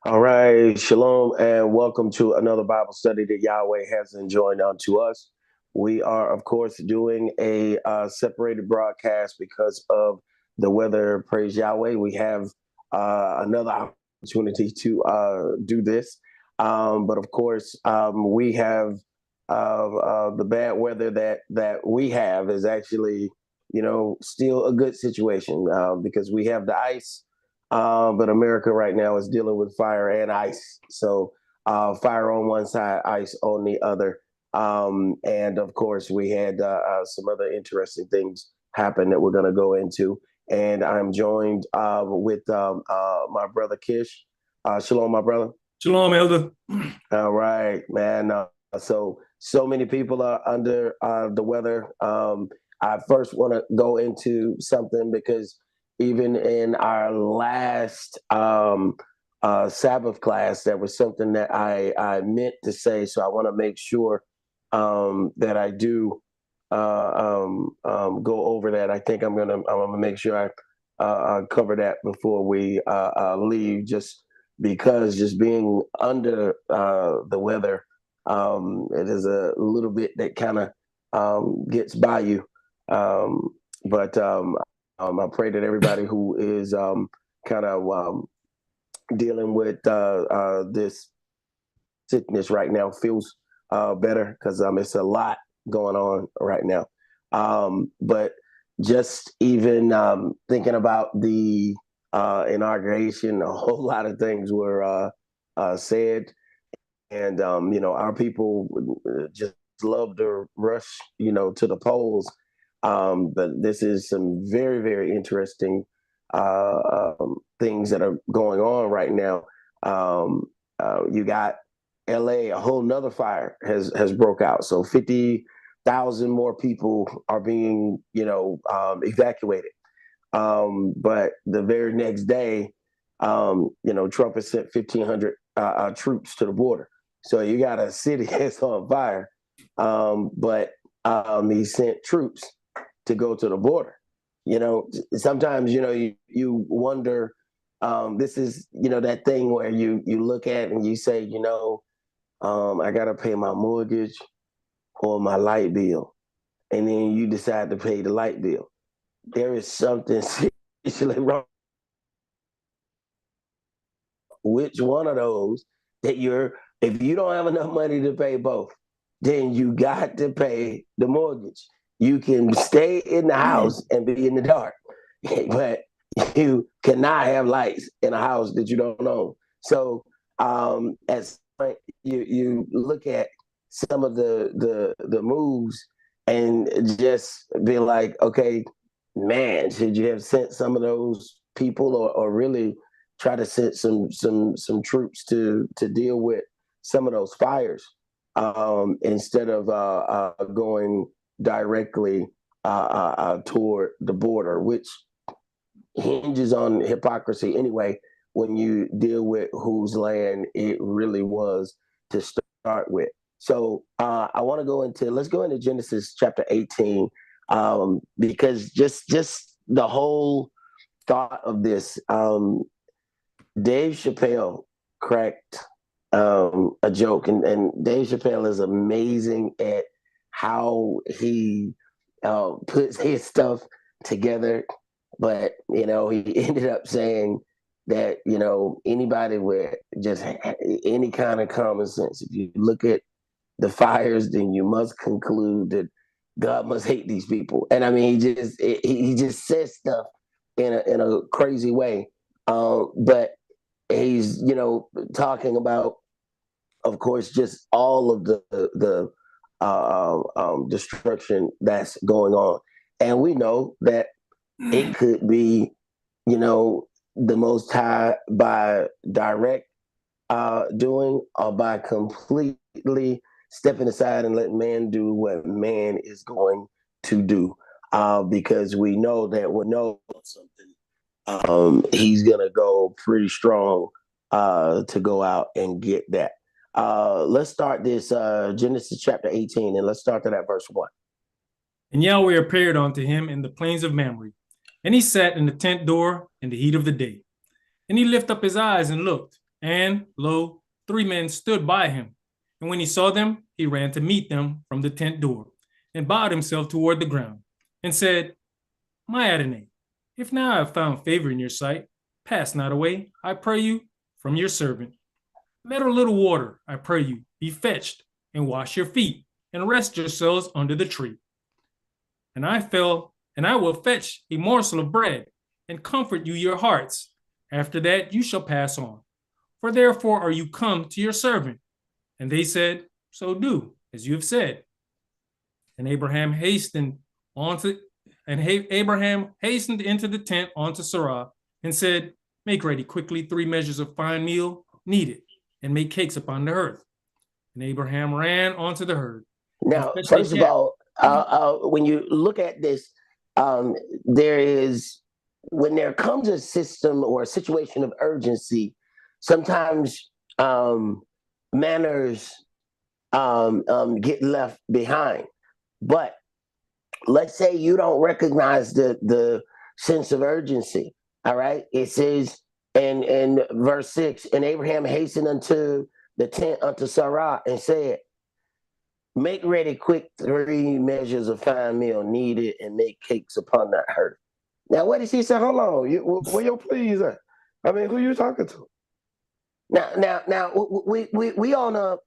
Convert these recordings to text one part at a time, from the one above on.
All right, shalom, and welcome to another Bible study that Yahweh has enjoined unto us. We are, of course, doing a separated broadcast because of the weather. Praise Yahweh. We have another opportunity to do this. But of course, we have the bad weather that we have is actually, still a good situation because we have the ice, but America right now is dealing with fire and ice. So fire on one side, ice on the other. And of course, we had some other interesting things happen that we're going to go into. And I'm joined with my brother Kish. Shalom, my brother. Shalom, Elder. All right, man. So many people are under the weather. I first want to go into something because even in our last Sabbath class, there was something that I meant to say. So I want to make sure that I do go over that. I think I'm gonna make sure I cover that before we leave. Just because just being under the weather, it is a little bit that kind of gets by you. Um, but I pray that everybody who is kind of dealing with this sickness right now feels better because it's a lot going on right now. But just even thinking about the inauguration, a whole lot of things were said, and our people just love to rush, to the polls. But this is some very, very interesting things that are going on right now. You got LA, a whole nother fire has broke out. So 50,000 more people are being, evacuated. But the very next day, Trump has sent 1,500 troops to the border. So you got a city that's on fire, but he sent troops to go to the border. Sometimes you wonder. This is that thing where you look at and you say, I gotta pay my mortgage or my light bill, and then you decide to pay the light bill. There is something seriously wrong. Which one of those if you don't have enough money to pay both, then you got to pay the mortgage. You can stay in the house and be in the dark, but you cannot have lights in a house that you don't own. So at some point, you look at some of the moves and just be like, okay, man, should you have sent some of those people or really try to send some troops to deal with some of those fires instead of going directly toward the border, which hinges on hypocrisy anyway. When you deal with whose land it really was to start with. So I want to let's go into Genesis chapter 18 because just the whole thought of this. Dave Chappelle cracked a joke, and Dave Chappelle is amazing at how he puts his stuff together. But he ended up saying that anybody with just any kind of common sense, if you look at the fires, then you must conclude that God must hate these people. And I mean, he just says stuff in a crazy way. But he's talking about, of course, just all of the destruction that's going on, and we know that It could be, the Most High by direct doing, or by completely stepping aside and letting man do what man is going to do. Because we know that we know something. He's gonna go pretty strong to go out and get that. Let's start this Genesis chapter 18, and let's start at that verse 1. And Yahweh appeared unto him in the plains of Mamre, and he sat in the tent door in the heat of the day. And he lifted up his eyes and looked, and lo, 3 men stood by him. And when he saw them, he ran to meet them from the tent door, and bowed himself toward the ground, and said, My Adonai, if now I have found favor in your sight, pass not away, I pray you, from your servant. Let a little water, I pray you, be fetched, and wash your feet, and rest yourselves under the tree. And I will fetch a morsel of bread, and comfort you your hearts. After that you shall pass on. For therefore are you come to your servant. And they said, So do, as you have said. And Abraham hastened into the tent unto Sarah, and said, Make ready quickly 3 measures of fine meal, knead it, and make cakes upon the hearth. And Abraham ran onto the herd. Now, first of all, when you look at this, there is, when there comes a system or a situation of urgency, sometimes manners get left behind. But let's say you don't recognize the sense of urgency. All right. It says in verse 6, and Abraham hastened unto the tent unto Sarah and said, Make ready quick 3 measures of fine meal, knead it, and make cakes upon that hearth. Now, what did she say? Hold on, where your please at? I mean, who you talking to? Now, we on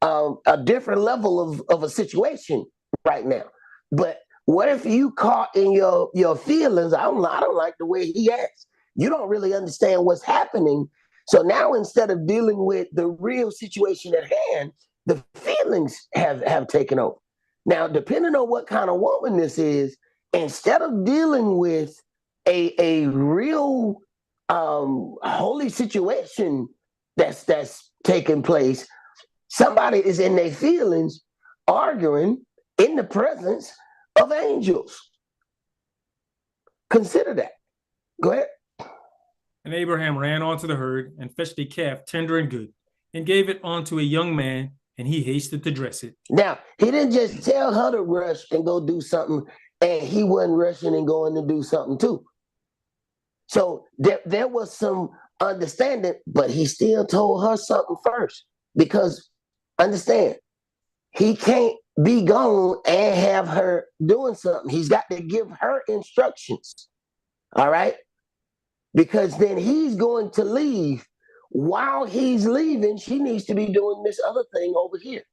a different level of a situation right now. But what if you caught in your feelings? I don't like the way he acts. You don't really understand what's happening. So now, instead of dealing with the real situation at hand, the feelings have taken over. Now, depending on what kind of woman this is, instead of dealing with a real holy situation that's taking place, somebody is in their feelings arguing in the presence of angels. Consider that. Go ahead. And Abraham ran onto the herd and fetched a calf tender and good, and gave it unto a young man, and he hasted to dress it. Now, he didn't just tell her to rush and go do something, and he wasn't rushing and going to do something too. So there was some understanding, but he still told her something first. Because, understand, he can't be gone and have her doing something. He's got to give her instructions. All right? Because then he's going to leave. While he's leaving, she needs to be doing this other thing over here.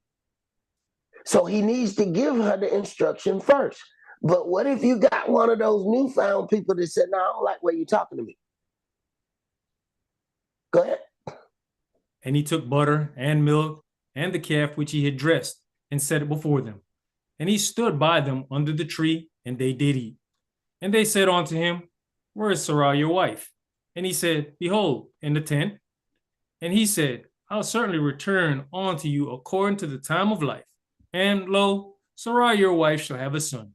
So he needs to give her the instruction first. But what if you got one of those newfound people that said, No, I don't like the way you're talking to me? Go ahead. And he took butter and milk and the calf which he had dressed, and set it before them. And he stood by them under the tree, and they did eat. And they said unto him, Where is Sarah your wife? And he said, Behold, in the tent. And he said, I'll certainly return unto you according to the time of life. And lo, Sarah your wife shall have a son.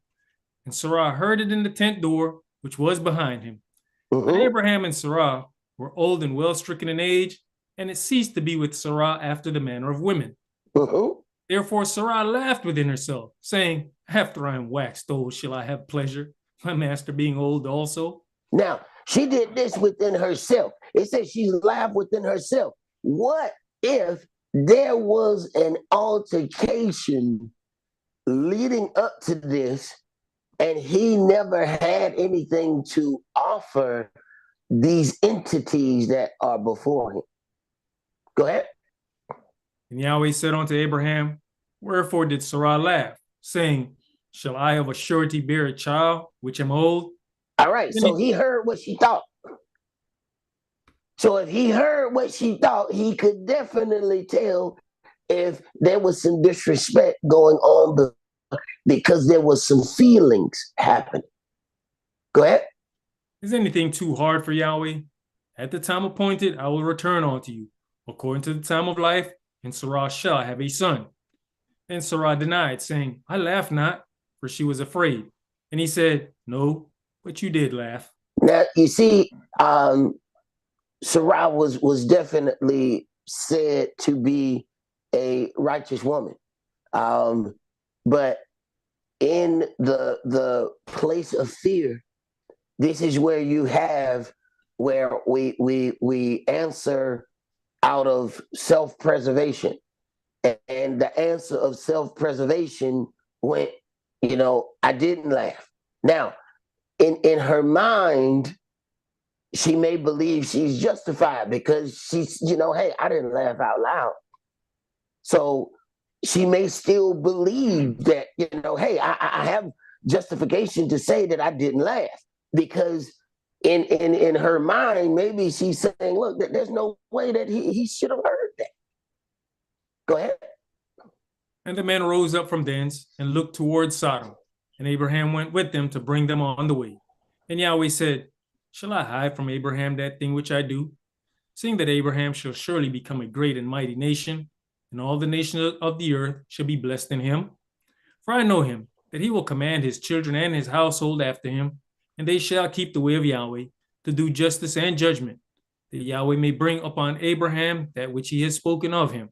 And Sarah heard it in the tent door, which was behind him. But Abraham and Sarah were old and well stricken in age, and it ceased to be with Sarah after the manner of women. Therefore Sarah laughed within herself, saying, After I am waxed old, shall I have pleasure, my master being old also? Now, she did this within herself. It says she laughed within herself. What if there was an altercation leading up to this, and he never had anything to offer these entities that are before him? Go ahead. And Yahweh said unto Abraham, Wherefore did Sarah laugh, saying, Shall I of a surety bear a child, which am old? All right, so he heard what she thought. So if he heard what she thought, he could definitely tell if there was some disrespect going on because there was some feelings happening. Go ahead. Is anything too hard for Yahweh? At the time appointed, I will return unto you, according to the time of life, and Sarah shall have a son. And Sarah denied, saying, I laugh not, for she was afraid. And he said, No, but you did laugh. Now you see, Sarah was definitely said to be a righteous woman, but in the place of fear, this is where you have where we answer out of self-preservation, and the answer of self-preservation went, I didn't laugh. Now, in her mind, she may believe she's justified because she's, hey, I didn't laugh out loud. So she may still believe that, hey, I have justification to say that I didn't laugh, because in her mind, maybe she's saying, look, there's no way that he should have heard that. Go ahead. And the men rose up from thence and looked towards Sodom. And Abraham went with them to bring them on the way. And Yahweh said, Shall I hide from Abraham that thing which I do? Seeing that Abraham shall surely become a great and mighty nation, and all the nations of the earth shall be blessed in him. For I know him, that he will command his children and his household after him, and they shall keep the way of Yahweh, to do justice and judgment, that Yahweh may bring upon Abraham that which he has spoken of him.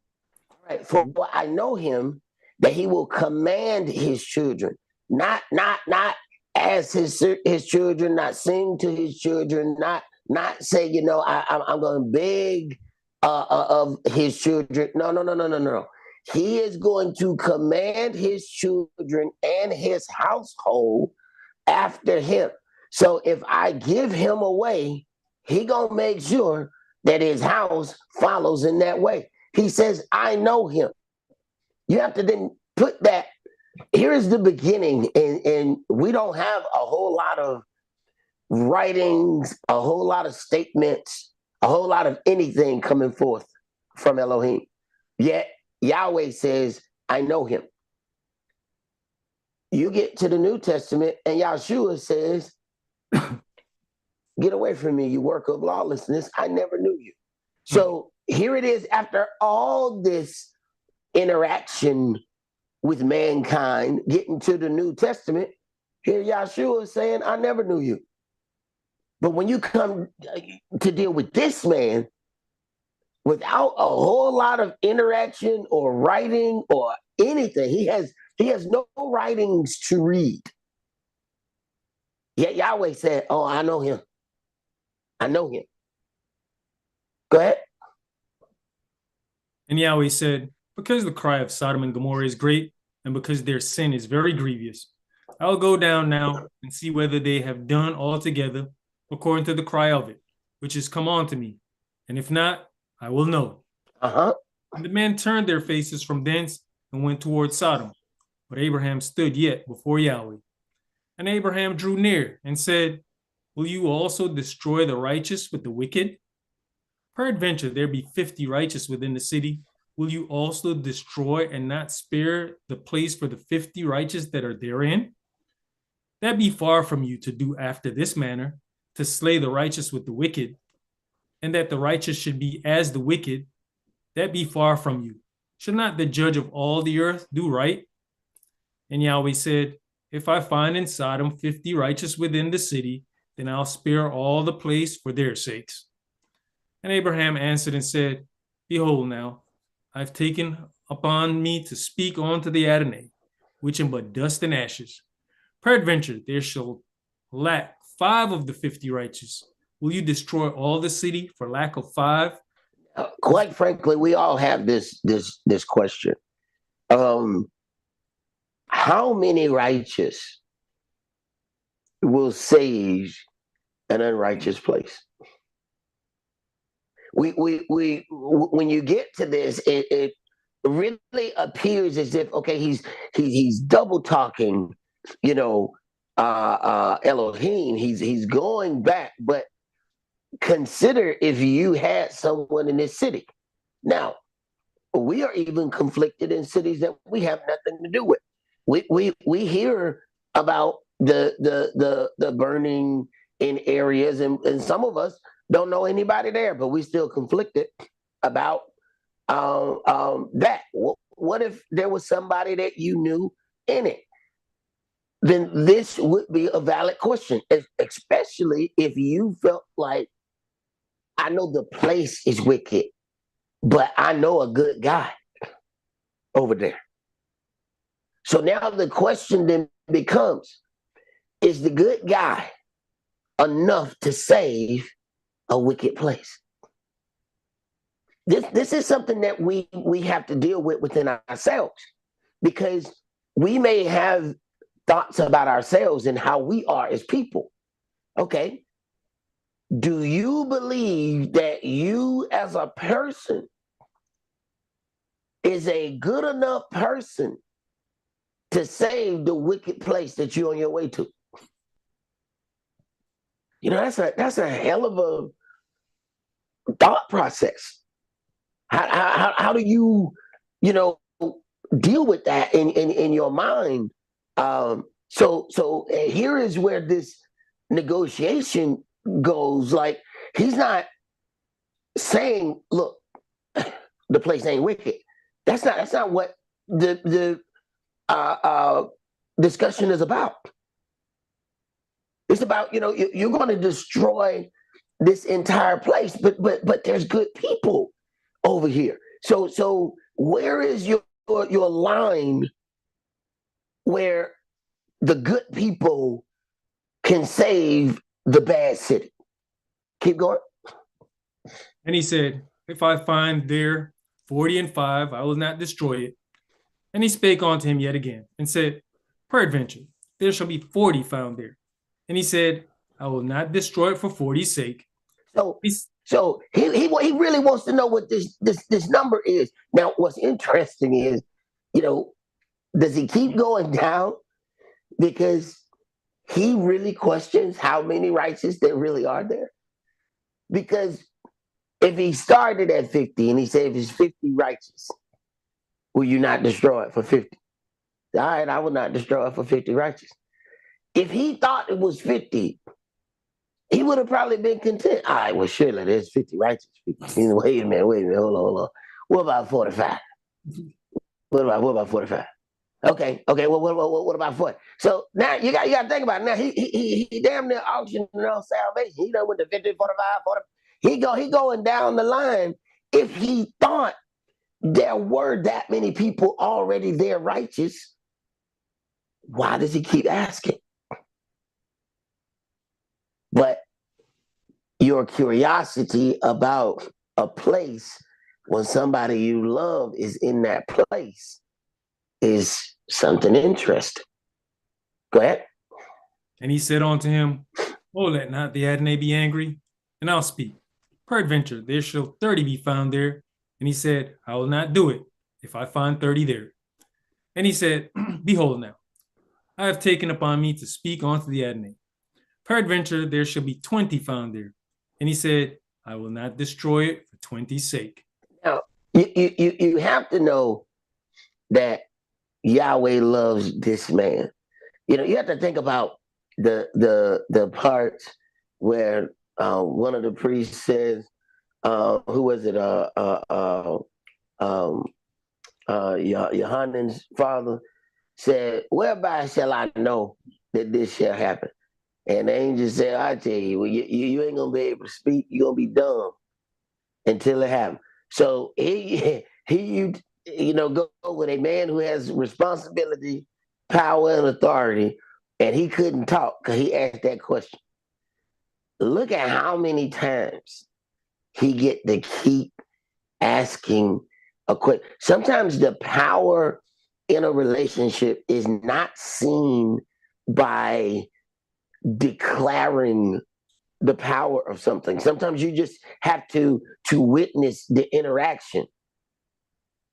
Right. For I know him, that he will command his children, not as his children, not sing to his children, not say, I'm going to beg of his children. No. He is going to command his children and his household after him. So if I give him away, he gonna make sure that his house follows in that way. He says, I know him. You have to then put that. Here is the beginning, and we don't have a whole lot of writings, a whole lot of statements, a whole lot of anything coming forth from Elohim. Yet Yahweh says, I know him. You get to the New Testament, and Yahshua says, get away from me, you work of lawlessness. I never knew you. So here it is, after all this interaction with mankind, getting to the New Testament, here Yahshua is saying, I never knew you. But when you come to deal with this man, without a whole lot of interaction or writing or anything, he has no writings to read. Yet Yahweh said, oh, I know him. I know him. Go ahead. And Yahweh said, Because the cry of Sodom and Gomorrah is great, and because their sin is very grievous, I will go down now and see whether they have done altogether according to the cry of it, which is come on to me. And if not, I will know. And the men turned their faces from thence and went towards Sodom. But Abraham stood yet before Yahweh. And Abraham drew near and said, Will you also destroy the righteous with the wicked? Peradventure there be 50 righteous within the city. Will you also destroy and not spare the place for the 50 righteous that are therein? That be far from you to do after this manner, to slay the righteous with the wicked, and that the righteous should be as the wicked. That be far from you. Should not the judge of all the earth do right? And Yahweh said, If I find in Sodom 50 righteous within the city, then I'll spare all the place for their sakes. And Abraham answered and said, Behold now, I've taken upon me to speak unto the Adonai, which am but dust and ashes. Peradventure there shall lack 5 of the 50 righteous. Will you destroy all the city for lack of 5? Quite frankly, we all have this question. How many righteous will save an unrighteous place? We when you get to this, it really appears as if, okay, he's double talking, Elohim. He's going back, but consider if you had someone in this city. Now, we are even conflicted in cities that we have nothing to do with. We hear about the burning in areas, and some of us don't know anybody there, but we still conflicted about that. What if there was somebody that you knew in it? Then this would be a valid question, especially if you felt like, I know the place is wicked, but I know a good guy over there. So now the question then becomes, is the good guy enough to save a wicked place? This is something that we have to deal with within ourselves, because we may have thoughts about ourselves and how we are as people. Okay, do you believe that you as a person is a good enough person to save the wicked place that you're on your way to? You know, that's a hell of a thought process. How do you, you know, deal with that in your mind? So here is where this negotiation goes. Like, he's not saying, look, the place ain't wicked. That's not what the discussion is about. It's about, you're going to destroy this entire place, but there's good people over here. So where is your line where the good people can save the bad city? Keep going. And he said, if I find there 40 and 5, I will not destroy it. And he spake unto him yet again, and said, peradventure, there shall be 40 found there. And he said, I will not destroy it for 40's sake. So he really wants to know what this number is. Now, what's interesting is, does he keep going down? Because he really questions how many righteous there really are there. Because if he started at 50 and he said, if it's 50 righteous, will you not destroy it for 50? All right, I will not destroy it for 50 righteous. If he thought it was 50, he would have probably been content. All right, well, surely there's 50 righteous people. Wait a minute, hold on. What about 45? What about 45? Okay, well, what about 40? So now you got to think about it. Now he damn near auctioning on salvation. He done went to 50, 45, 40. He going down the line. If he thought there were that many people already there righteous, why does he keep asking? But your curiosity about a place when somebody you love is in that place is something interesting. Go ahead. And he said unto him, oh, let not the Adonai be angry, and I'll speak. Peradventure, there shall 30 be found there. And he said, I will not do it if I find 30 there. And he said, behold now, I have taken upon me to speak unto the Adonai. Peradventure, there shall be 20 found there. And he said, I will not destroy it for 20's sake. Now, you have to know that Yahweh loves this man. You have to think about the parts where one of the priests says, who was it? Yohanan's father said, whereby shall I know that this shall happen? And the angel said, I tell you, well, you ain't gonna be able to speak. You're gonna be dumb until it happens. So he go with a man who has responsibility, power, and authority, and he couldn't talk because he asked that question. Look at how many times he get to keep asking a question. Sometimes the power in a relationship is not seen by declaring the power of something. Sometimes you just have to witness the interaction.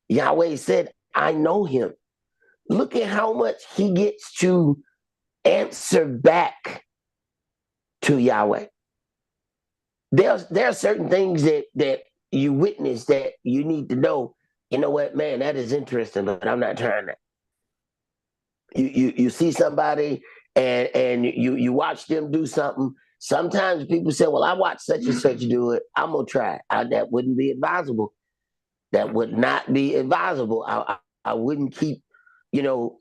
Yahweh said, I know him. Look at how much he gets to answer back to Yahweh. There are certain things that you witness that you need to know. You know what, man, that is interesting, but I'm not trying that. You see somebody and you watch them do something. Sometimes people say, well, I watched such and such do it. I'm going to try it. That wouldn't be advisable. That would not be advisable. I wouldn't keep,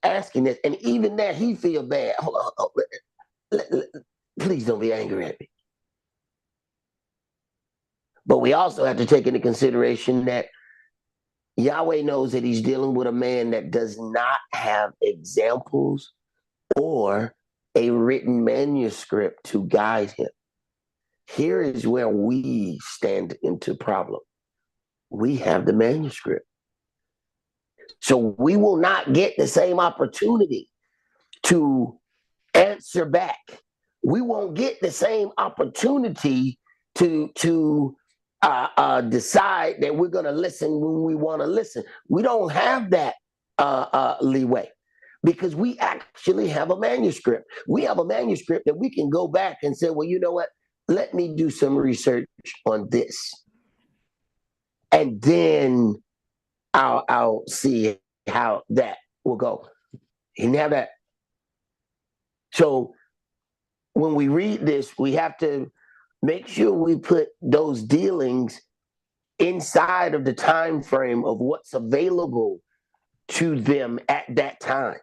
asking this. And even that, he feel bad. Hold on. Please don't be angry at me. But we also have to take into consideration that Yahweh knows that he's dealing with a man that does not have examples or a written manuscript to guide him. Here is where we stand into problem. We have the manuscript. So we will not get the same opportunity to answer back. We won't get the same opportunity to decide that we're going to listen when we want to listen. We don't have that leeway because we actually have a manuscript. We have a manuscript that we can go back and say, well, you know what? Let me do some research on this. And then I'll see how that will go. He didn't have that. So when we read this, we have to make sure we put those dealings inside of the time frame of what's available to them at that time.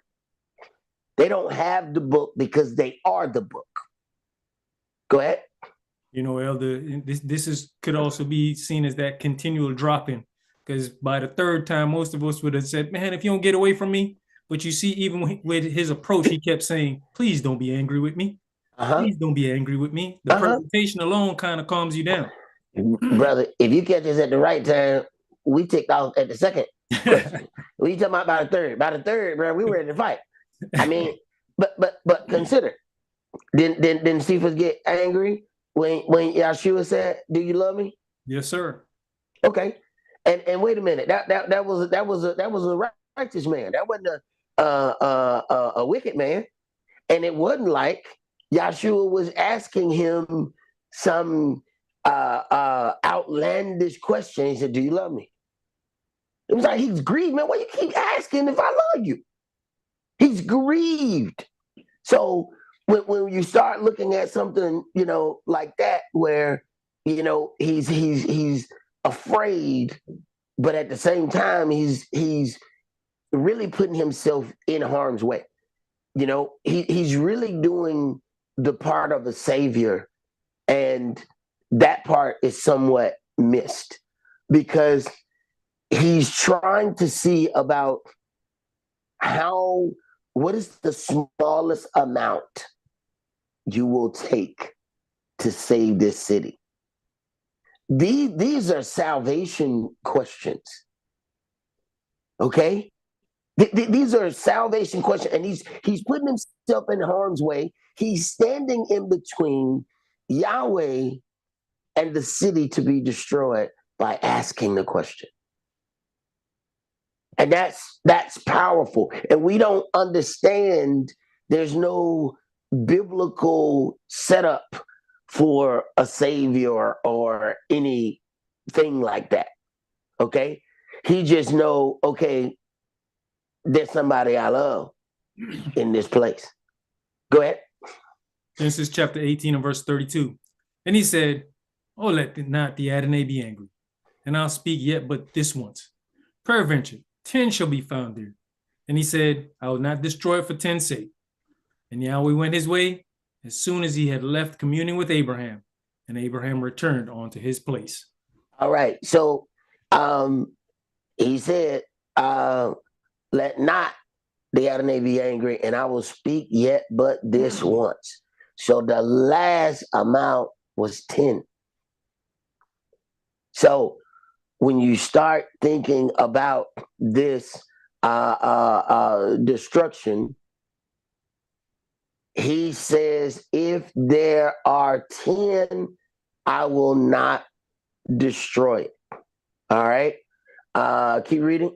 They don't have the book because they are the book. Go ahead. Elder, this could also be seen as that continual dropping, because by the third time, most of us would have said, man, if you don't get away from me. But you see, even with his approach, he kept saying, please don't be angry with me. Please don't be angry with me. The presentation alone kind of calms you down. Brother, if you catch us at the right time, we ticked off at the second question. What you talking about the third? By the third, bro, we were ready to fight. I mean, but consider, didn't Cephas get angry when Yeshua said, "Do you love me?" Yes, sir. Okay, and wait a minute, that was a righteous man. That wasn't a wicked man, and it wasn't like Yeshua was asking him some outlandish question. He said, "Do you love me?" It was like he's grieved, man. Why you keep asking if I love you? He's grieved. So when you start looking at something, like that, where he's afraid, but at the same time he's really putting himself in harm's way. He's really doing the part of a savior, and that part is somewhat missed because he's trying to see about what is the smallest amount you will take to save this city. These are salvation questions. Okay? These are salvation questions, and he's putting himself in harm's way. He's standing in between Yahweh and the city to be destroyed by asking the question. And that's powerful. And we don't understand, there's no biblical setup for a savior or anything like that. Okay? He just know, okay, there's somebody I love in this place. Go ahead. Genesis chapter 18 and verse 32. And he said, oh, let not the Adonai be angry, and I'll speak yet but this once. Peradventure, 10 shall be found there. And he said, I will not destroy it for 10's sake. And Yahweh went his way as soon as he had left communing with Abraham, and Abraham returned onto his place. All right. So he said, let not the Adonai be angry, and I will speak yet but this once. So the last amount was 10. So when you start thinking about this destruction, he says, if there are 10, I will not destroy it. All right. Keep reading.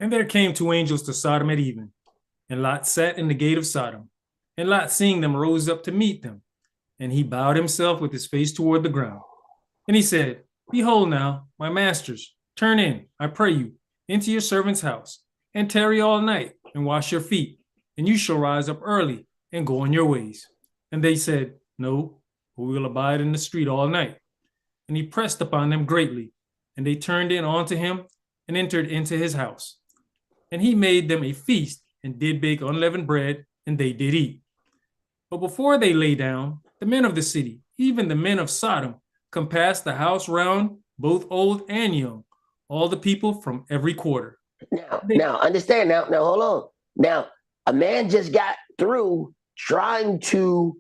And there came 2 angels to Sodom at even, and Lot sat in the gate of Sodom. And Lot, seeing them, rose up to meet them. And he bowed himself with his face toward the ground. And he said, behold now, my masters, turn in, I pray you, into your servant's house. and tarry all night, and wash your feet, and you shall rise up early, and go on your ways. And they said, No, we will abide in the street all night. And he pressed upon them greatly, and they turned in unto him, and entered into his house. And he made them a feast, and did bake unleavened bread, and they did eat. But before they lay down, the men of the city, even the men of Sodom, compassed the house round, both old and young, all the people from every quarter. Now, understand. Now, hold on. Now, a man just got through trying to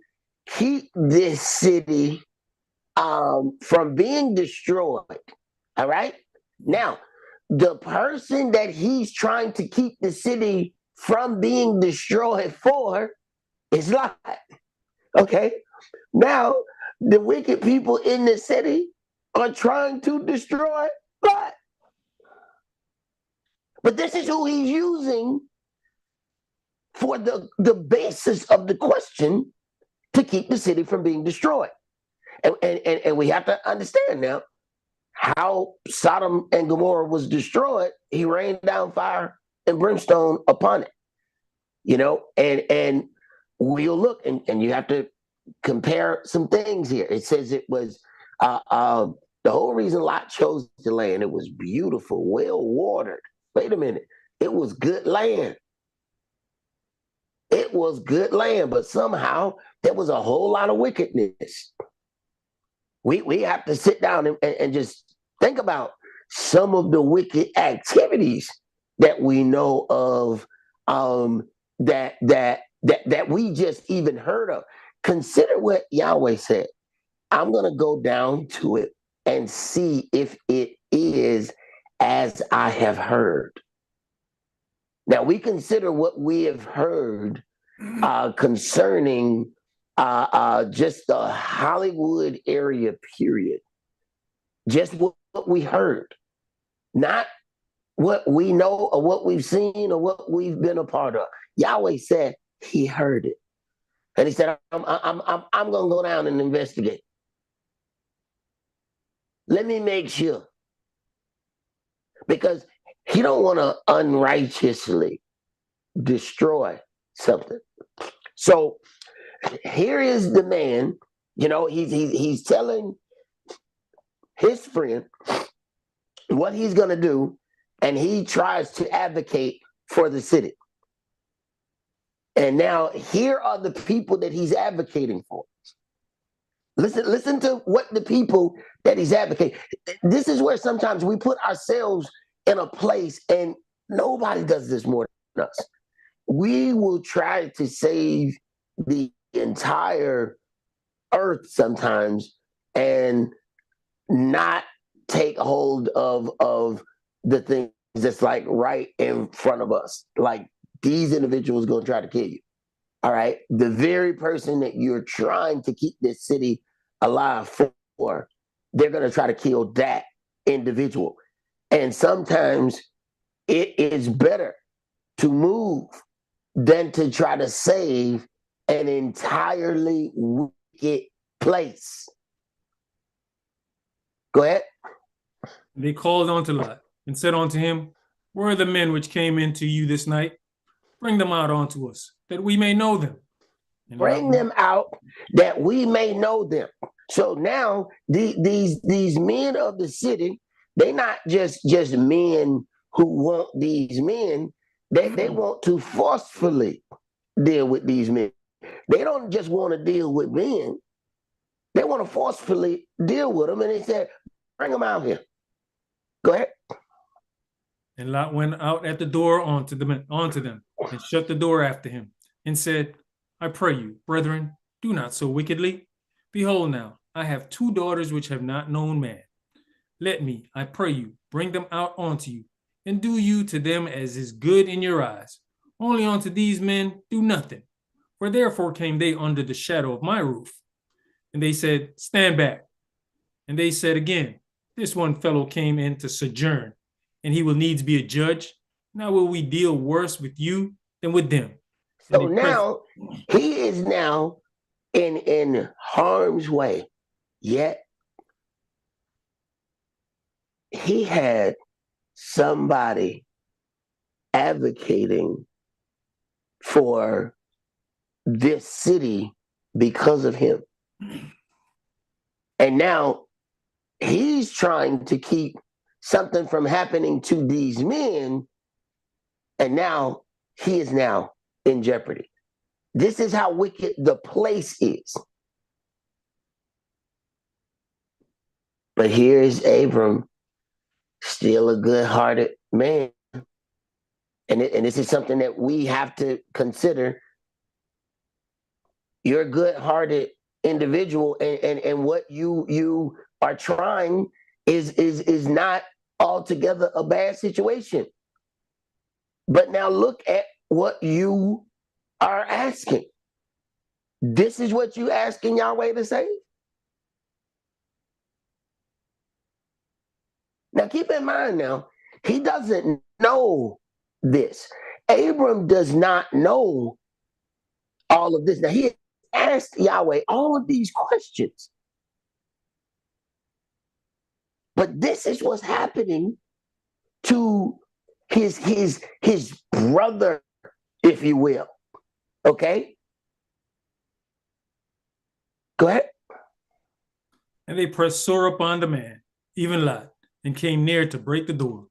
keep this city from being destroyed. All right. Now, the person that he's trying to keep the city from being destroyed for is Lot. Okay. Now, the wicked people in the city are trying to destroy Lot. But this is who he's using for the basis of the question to keep the city from being destroyed. And we have to understand now how Sodom and Gomorrah was destroyed. He rained down fire and brimstone upon it. You know, and we'll look, and you have to compare some things here. It says it was the whole reason Lot chose the land. It was beautiful, well watered. Wait a minute. It was good land. It was good land, but somehow there was a whole lot of wickedness. We have to sit down and just think about some of the wicked activities that we know of, that we just even heard of. Consider what Yahweh said. I'm going to go down to it and see if it is as I have heard. Now, we consider what we have heard concerning just the Hollywood area, period. Just what we heard, not what we know or what we've seen or what we've been a part of. Yahweh said he heard it. And he said, I'm going to go down and investigate. Let me make sure. Because he don't want to unrighteously destroy something. So here is the man, you know, he's telling his friend what he's going to do, and he tries to advocate for the city. And now here are the people that he's advocating for. Listen to what the people that he's advocating. This is where sometimes we put ourselves in a place, and nobody does this more than us. We will try to save the entire earth sometimes and not take hold of the things that's like right in front of us. Like, these individuals going to try to kill you. All right. The very person that you're trying to keep this city alive for, they're going to try to kill that individual. And sometimes it is better to move than to try to save an entirely wicked place. Go ahead. They called unto Lot and said unto him, Where are the men which came into you this night? Bring them out unto us, that we may know them. And bring them out that we may know them. So now these men of the city, they not just men who want these men. They want to forcefully deal with these men. They don't just want to deal with men. They want to forcefully deal with them. And they said, bring them out here. Go ahead. And Lot went out at the door onto them, and shut the door after him, and said, I pray you, brethren, do not so wickedly. Behold now, I have 2 daughters which have not known man. Let me, I pray you, bring them out unto you, and do you to them as is good in your eyes. Only unto these men do nothing. For therefore came they under the shadow of my roof. And they said, Stand back. And they said again, This one fellow came in to sojourn, and he will needs be a judge. Now will we deal worse with you than with them? So now he is now in harm's way. Yet he had somebody advocating for this city because of him. And now he's trying to keep something from happening to these men, and now he is now in jeopardy. This is how wicked the place is. But here is Abram, still a good-hearted man. And this is something that we have to consider. You're a good-hearted individual, and what you are trying is not altogether a bad situation. But now look at what you are asking. This is what you asking Yahweh to save? Now keep in mind now, he doesn't know this. Abram does not know all of this. Now he asked Yahweh all of these questions. But this is what's happening to his brother, if you will. Okay? Go ahead. And they pressed sore upon the man, even Lot, and came near to break the door.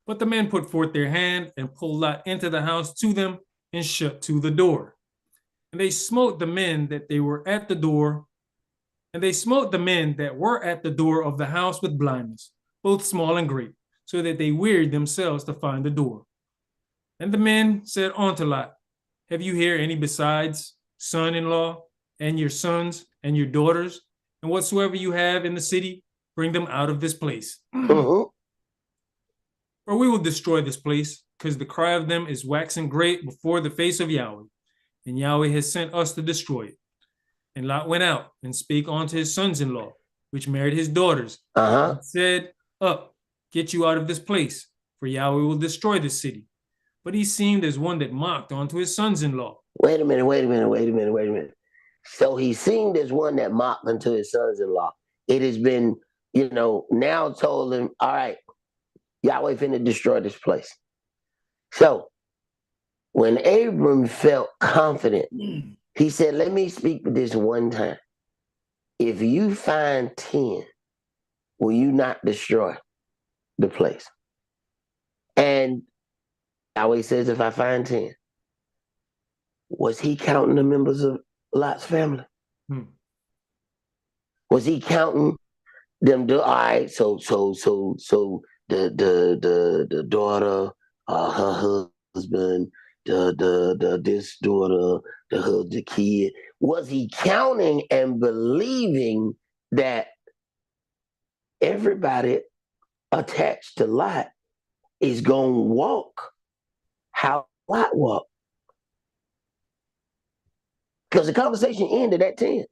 But the men put forth their hand and pulled Lot into the house to them and shut to the door. And they smote the men that they were at the door, and they smote the men that were at the door of the house with blindness, both small and great, so that they wearied themselves to find the door. And the men said unto Lot, have you here any besides son-in-law, and your sons and your daughters, and whatsoever you have in the city, bring them out of this place. For we will destroy this place, because the cry of them is waxing great before the face of Yahweh, and Yahweh has sent us to destroy it. And Lot went out and spake unto his sons-in-law, which married his daughters, and said, up, get you out of this place, for Yahweh will destroy this city. But he seemed as one that mocked unto his sons-in-law. Wait a minute. So he seemed as one that mocked unto his sons-in-law. It has been, now told him, all right, Yahweh finna destroy this place. So when Abram felt confident, he said, let me speak with this one time. If you find 10, will you not destroy the place? And Yahweh says, if I find 10, was he counting the members of Lot's family? Was he counting them? All right, so the daughter, her husband, this daughter, the kid. Was he counting and believing that everybody attached to Lot is going to walk how Lot walked? Because the conversation ended at 10.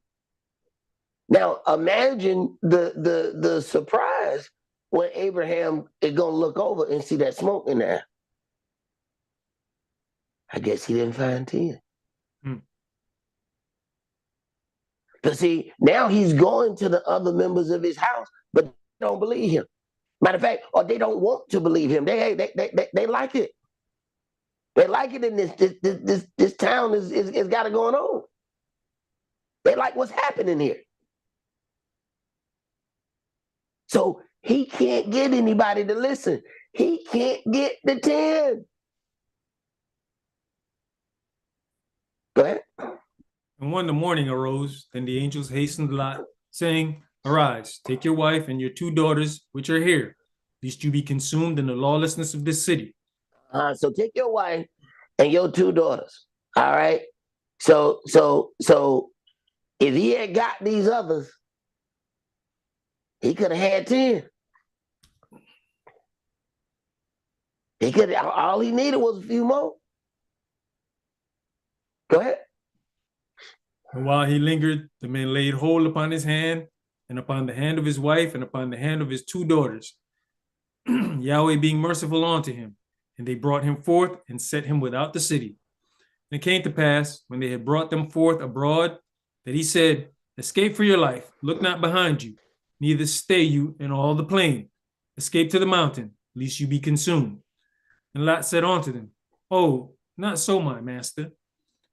Now imagine the surprise when Abraham is going to look over and see that smoke in there. I guess he didn't find 10. But see, now he's going to the other members of his house, but they don't believe him. Matter of fact, or they don't want to believe him. They like it. They like it in this town is got it going on. They like what's happening here. So he can't get anybody to listen. He can't get the 10. Go ahead. And when the morning arose, then the angels hastened Lot, saying, arise, take your wife and your 2 daughters, which are here, lest you be consumed in the lawlessness of this city. So take your wife and your 2 daughters. All right. So if he had got these others, he could have had 10. He could. All he needed was a few more. Go ahead. And while he lingered, the men laid hold upon his hand, and upon the hand of his wife, and upon the hand of his 2 daughters, Yahweh being merciful unto him. And they brought him forth and set him without the city. And it came to pass, when they had brought them forth abroad, that he said, escape for your life, look not behind you, neither stay you in all the plain. Escape to the mountain, lest you be consumed. And Lot said unto them, Oh, not so, my master.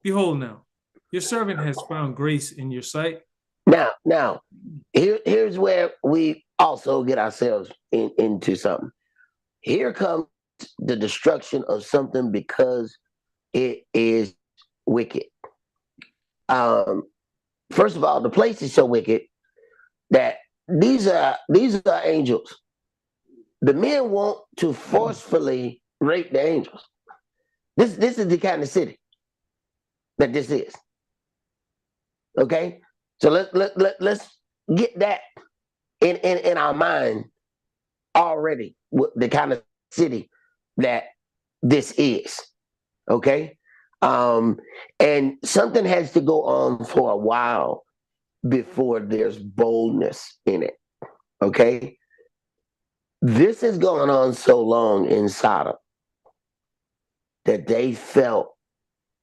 Behold now, your servant has found grace in your sight. Now, here's where we also get ourselves into something. Here comes the destruction of something because it is wicked. Um, First of all, the place is so wicked that these are angels. The men want to forcefully rape the angels. This is the kind of city that this is. Okay, so let's get that in our mind already. The kind of city that this is. Okay, and something has to go on for a while before there's boldness in it. Okay, this has gone on so long in Sodom that they felt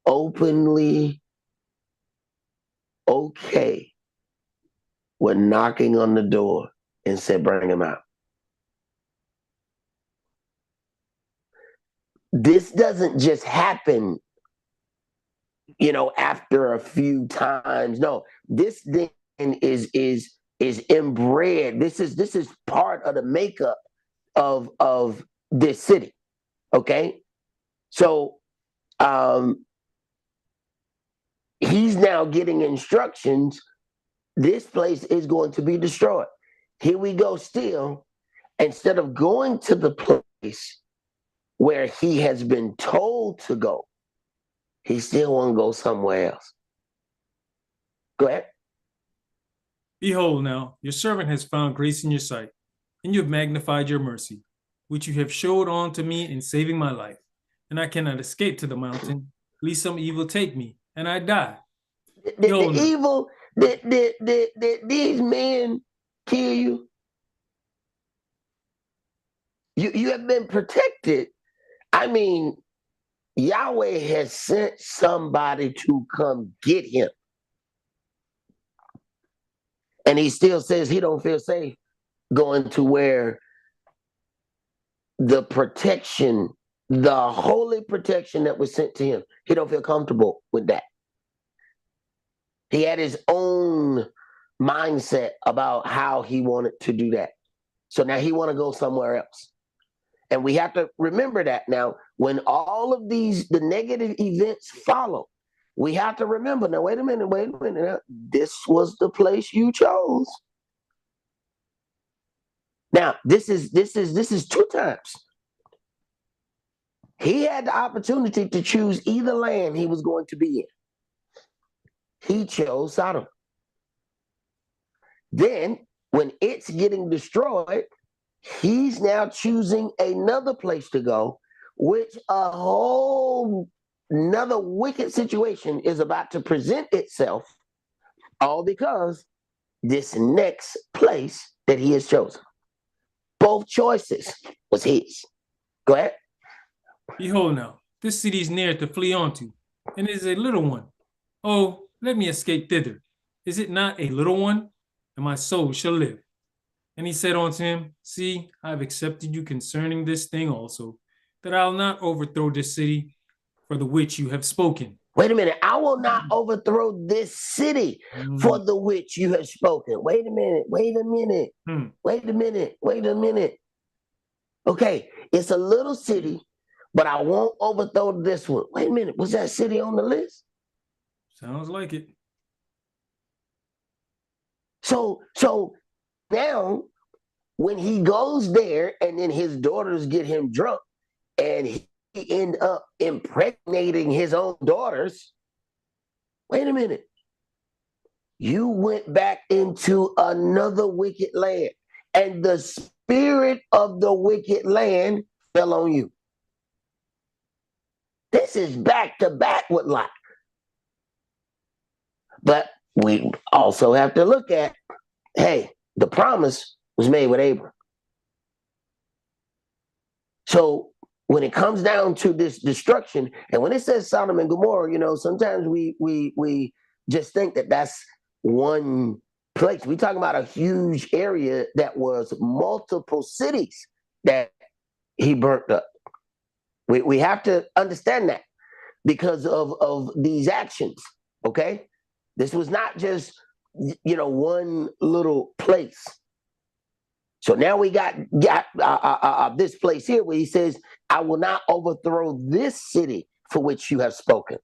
openly okay with knocking on the door and said, bring him out. This doesn't just happen, after a few times. No, this thing is inbred. This is part of the makeup of this city. Okay. So he's now getting instructions. This place is going to be destroyed. Here we go still. Instead of going to the place where he has been told to go, he still want to go somewhere else. Go ahead. Behold now, your servant has found grace in your sight, and you have magnified your mercy, which you have showed unto me in saving my life. And I cannot escape to the mountain, lest some evil take me, and I die. The evil, did these men kill you? You have been protected. I mean, Yahweh has sent somebody to come get him. And he still says he don't feel safe going to where the protection, the holy protection that was sent to him, he don't feel comfortable with that. He had his own mindset about how he wanted to do that. So now he want to go somewhere else. And we have to remember that now, when all of the negative events follow, we have to remember, now, wait a minute. Now, this was the place you chose. Now, this is two times. He had the opportunity to choose either land he was going to be in. He chose Sodom. Then, when it's getting destroyed, he's now choosing another place to go, which a whole another wicked situation is about to present itself, all because this next place that he has chosen. Both choices was his. Go ahead. Behold now, this city is near to flee unto, and it is a little one. Oh, let me escape thither. Is it not a little one? And my soul shall live. And he said unto him, see, I have accepted you concerning this thing also, that I will not overthrow this city for the which you have spoken. Wait a minute. I will not overthrow this city for the which you have spoken. Wait a minute. Wait a minute. Okay, it's a little city, but I won't overthrow this one. Wait a minute. Was that city on the list? Sounds like it. So now, when he goes there and then his daughters get him drunk and he end up impregnating his own daughters, wait a minute. You went back into another wicked land, and the spirit of the wicked land fell on you. This is back to back with Lot. But we also have to look at, hey, the promise was made with Abram. So when it comes down to this destruction, and when it says Sodom and Gomorrah, sometimes we just think that that's one place. We're talking about a huge area that was multiple cities that he burnt up. We have to understand that because of these actions. Okay, this was not just one little place. So now we got this place here where he says, "I will not overthrow this city for which you have spoken."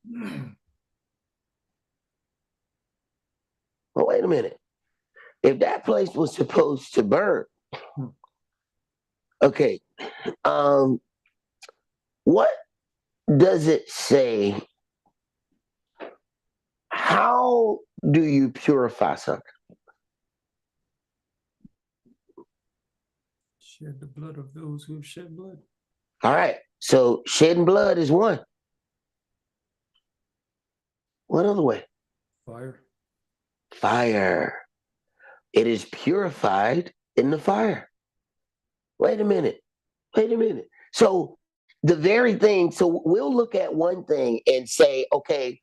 Well, wait a minute. If that place was supposed to burn, okay, what does it say? How do you purify something? Shed the blood of those who have shed blood. All right. So shedding blood is one. What other way? Fire. Fire. It is purified in the fire. Wait a minute. So the very thing, so we'll look at one thing and say, okay,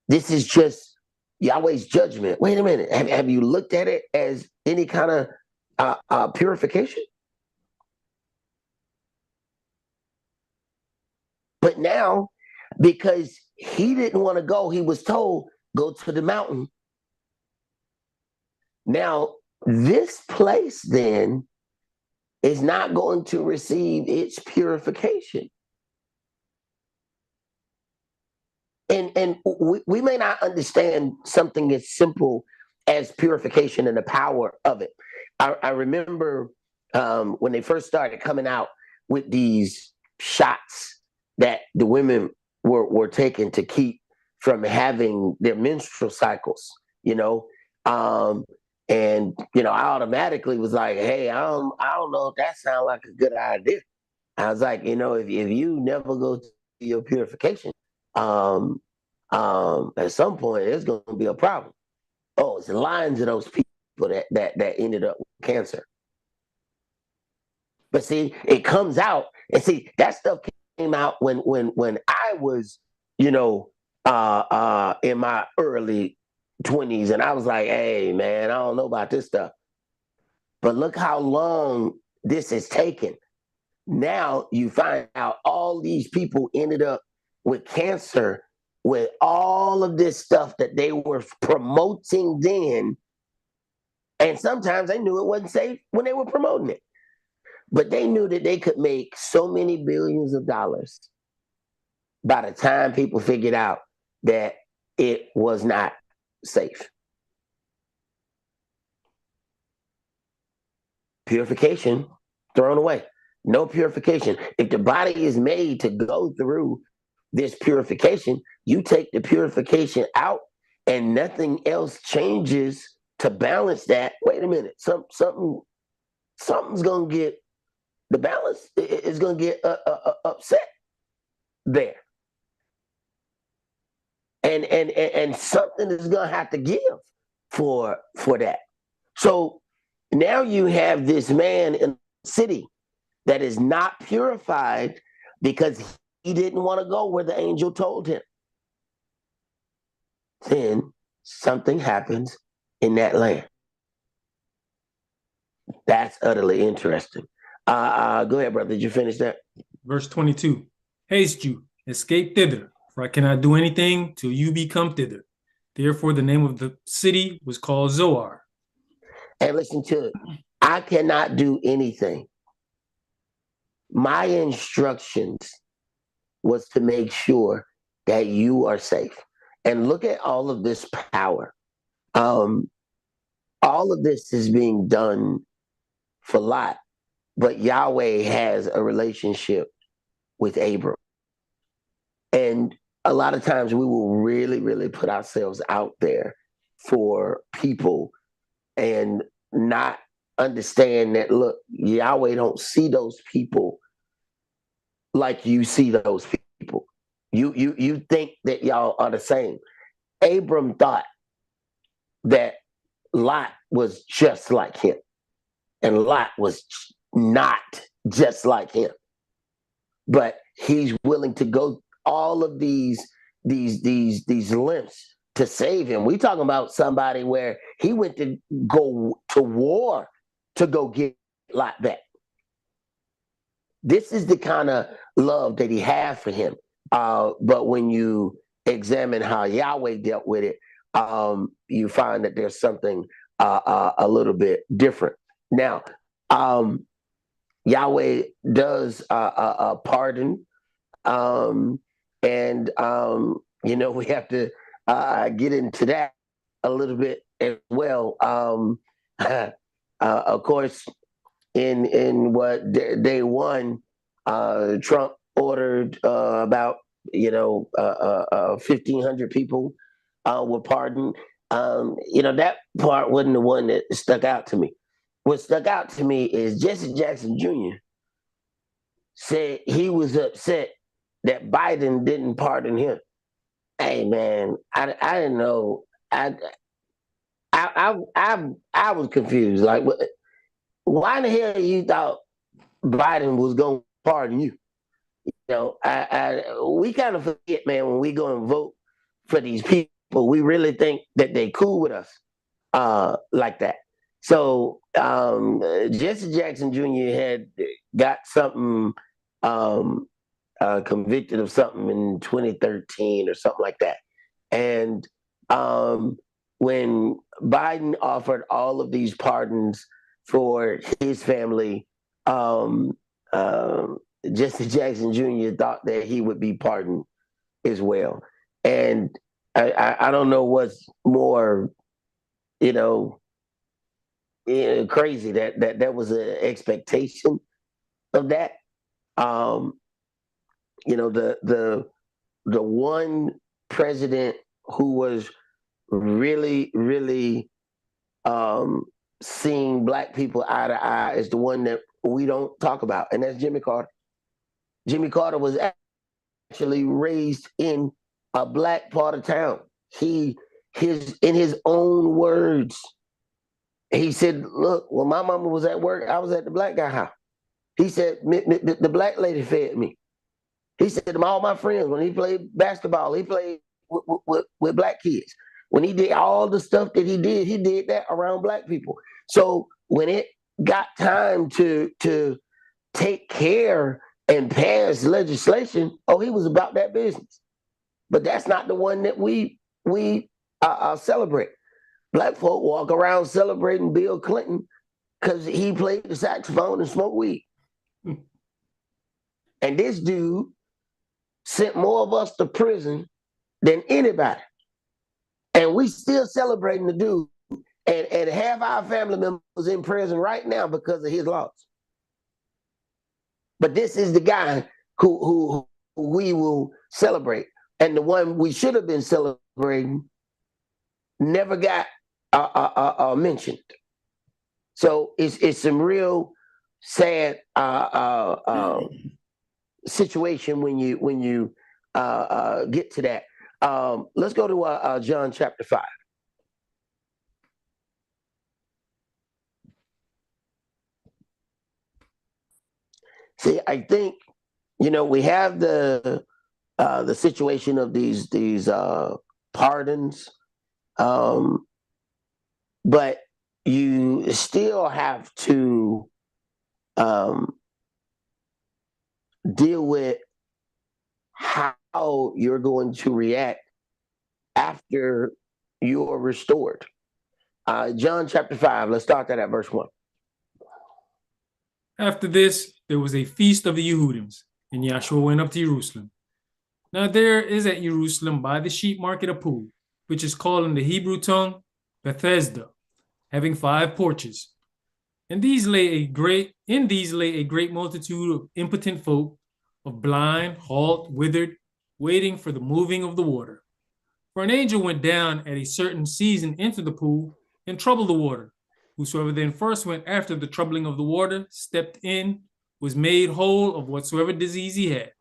this is just Yahweh's judgment. Wait a minute. Have you looked at it as any kind of purification? But now, because he didn't want to go, he was told, go to the mountain. Now, this place then is not going to receive its purification. And we may not understand something as simple as purification and the power of it. I remember when they first started coming out with these shots that the women were taking to keep from having their menstrual cycles, and I automatically was like, hey, I don't know if that sounds like a good idea. I was like, if you never go to your purification, at some point there's going to be a problem. Oh, it's lines of those people that ended up with cancer. But see, it comes out, and see that stuff came out when I was, in my early 20s, and I was like, hey man, I don't know about this stuff. But look how long this has taken. Now you find out all these people ended up with cancer with all of this stuff that they were promoting then. And sometimes they knew it wasn't safe when they were promoting it. But they knew that they could make so many billions of dollars by the time people figured out that it was not safe. Purification thrown away. No purification. If the body is made to go through this purification, you take the purification out and nothing else changes to balance that. Wait a minute. Something's going to get, the balance is going to get upset there. And something is going to have to give for that. So now you have this man in the city that is not purified because he didn't want to go where the angel told him. Then something happens in that land. That's utterly interesting. Go ahead, brother. Did you finish that? Verse 22. Haste you, escape thither, for I cannot do anything till you be come thither. Therefore, the name of the city was called Zoar. And listen to it. I cannot do anything. My instructions was to make sure that you are safe. And look at all of this power. All of this is being done for Lot, but Yahweh has a relationship with Abram. And a lot of times we will really, really put ourselves out there for people and not understand that, look, Yahweh don't see those people like you see those people. You think that y'all are the same. Abram thought that Lot was just like him, and Lot was not just like him. But he's willing to go all of these lengths to save him. We talking about somebody where he went to go to war to go get Lot back. This is the kind of love that he had for him. But when you examine how Yahweh dealt with it, you find that there's something a little bit different. Now, um, Yahweh does pardon, um, and we have to get into that a little bit as well. Of course, in what day one, Trump ordered about 1,500 people were pardoned. That part wasn't the one that stuck out to me. What stuck out to me is Jesse Jackson Jr. said he was upset that Biden didn't pardon him. Hey man, I didn't know. I was confused. Like, why in the hell you thought Biden was going to pardon you? We kind of forget, man, when we go and vote for these people, we really think that they cool with us like that. So Jesse Jackson Jr. had got something convicted of something in 2013 or something like that. And when Biden offered all of these pardons for his family, um, Jesse Jackson Jr. thought that he would be pardoned as well. And I don't know what's more, crazy that was an expectation of that. Um, the one president who was really, really seeing black people eye to eye is the one that we don't talk about, and that's Jimmy Carter. Jimmy Carter was actually raised in a black part of town. In his own words, he said, "Look, when my mama was at work, I was at the black guy house." He said, "The black lady fed me." He said to all my friends, when he played basketball, he played with black kids. When he did all the stuff that he did that around black people. So when it got time to take care and pass legislation, he was about that business. But that's not the one that we celebrate. Black folk walk around celebrating Bill Clinton because he played the saxophone and smoked weed. And this dude sent more of us to prison than anybody. And we still celebrating the dude. And half our family members in prison right now because of his laws. But this is the guy who we will celebrate. And the one we should have been celebrating never got mentioned. So it's some real sad situation when you get to that. Let's go to John chapter 5. See, I think we have the situation of these pardons, but you still have to deal with how you're going to react after you're restored. John chapter 5, let's start that at verse 1. After this, there was a feast of the Yehudims, and Yahshua went up to Jerusalem. Now there is at Jerusalem by the sheep market a pool, which is called in the Hebrew tongue Bethesda, having 5 porches. And in these lay a great multitude of impotent folk, of blind, halt, withered, waiting for the moving of the water. For an angel went down at a certain season into the pool and troubled the water. Whosoever then first went after the troubling of the water, stepped in, was made whole of whatsoever disease he had.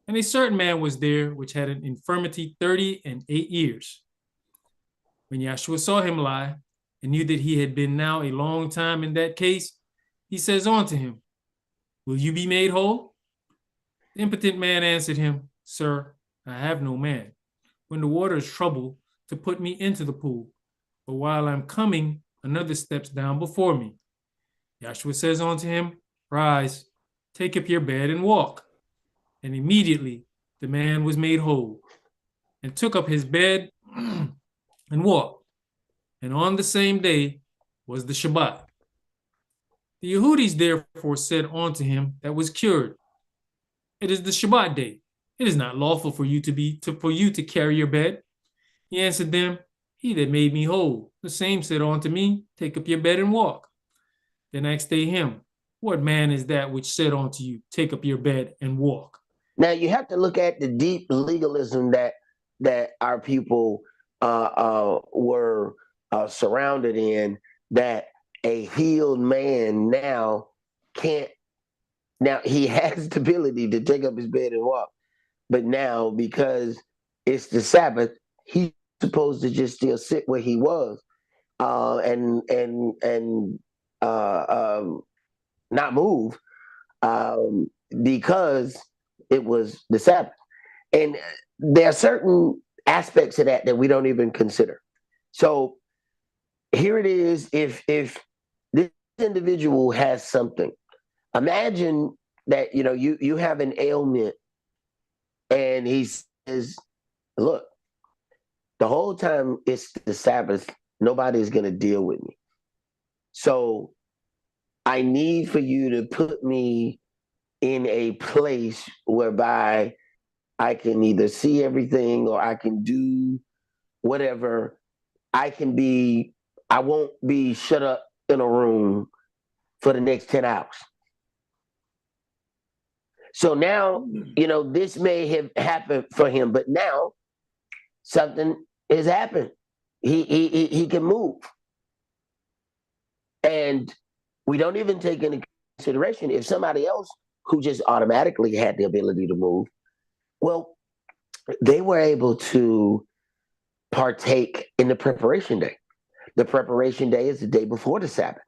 And a certain man was there which had an infirmity 38 years. When Yahshua saw him lie, and knew that he had been now a long time in that case, he says unto him, Will you be made whole? The impotent man answered him, Sir, I have no man, when the water is troubled, to put me into the pool. But while I'm coming, another steps down before me. Yahshua says unto him, Rise, take up your bed and walk. And immediately the man was made whole and took up his bed and walked. And on the same day was the Shabbat. The Yehudis therefore said unto him that was cured, it is the Shabbat day. It is not lawful for you to carry your bed. He answered them, he that made me whole, the same said unto me, take up your bed and walk. Then asked they him, what man is that which said unto you, take up your bed and walk? Now you have to look at the deep legalism that our people were surrounded in. That a healed man now can't. Now he has the ability to take up his bed and walk, but now because it's the Sabbath, he's supposed to just still sit where he was and not move because it was the Sabbath. And there are certain aspects of that we don't even consider. So here it is. If this individual has something, imagine that you have an ailment, and he says, "Look, the whole time it's the Sabbath, nobody's going to deal with me. So I need for you to put me in a place whereby I can either see everything or I can do whatever. I won't be shut up in a room for the next 10 hours." So now, this may have happened for him, but now something has happened. He can move. And we don't even take into consideration if somebody else who just automatically had the ability to move, well, they were able to partake in the preparation day. The preparation day is the day before the Sabbath.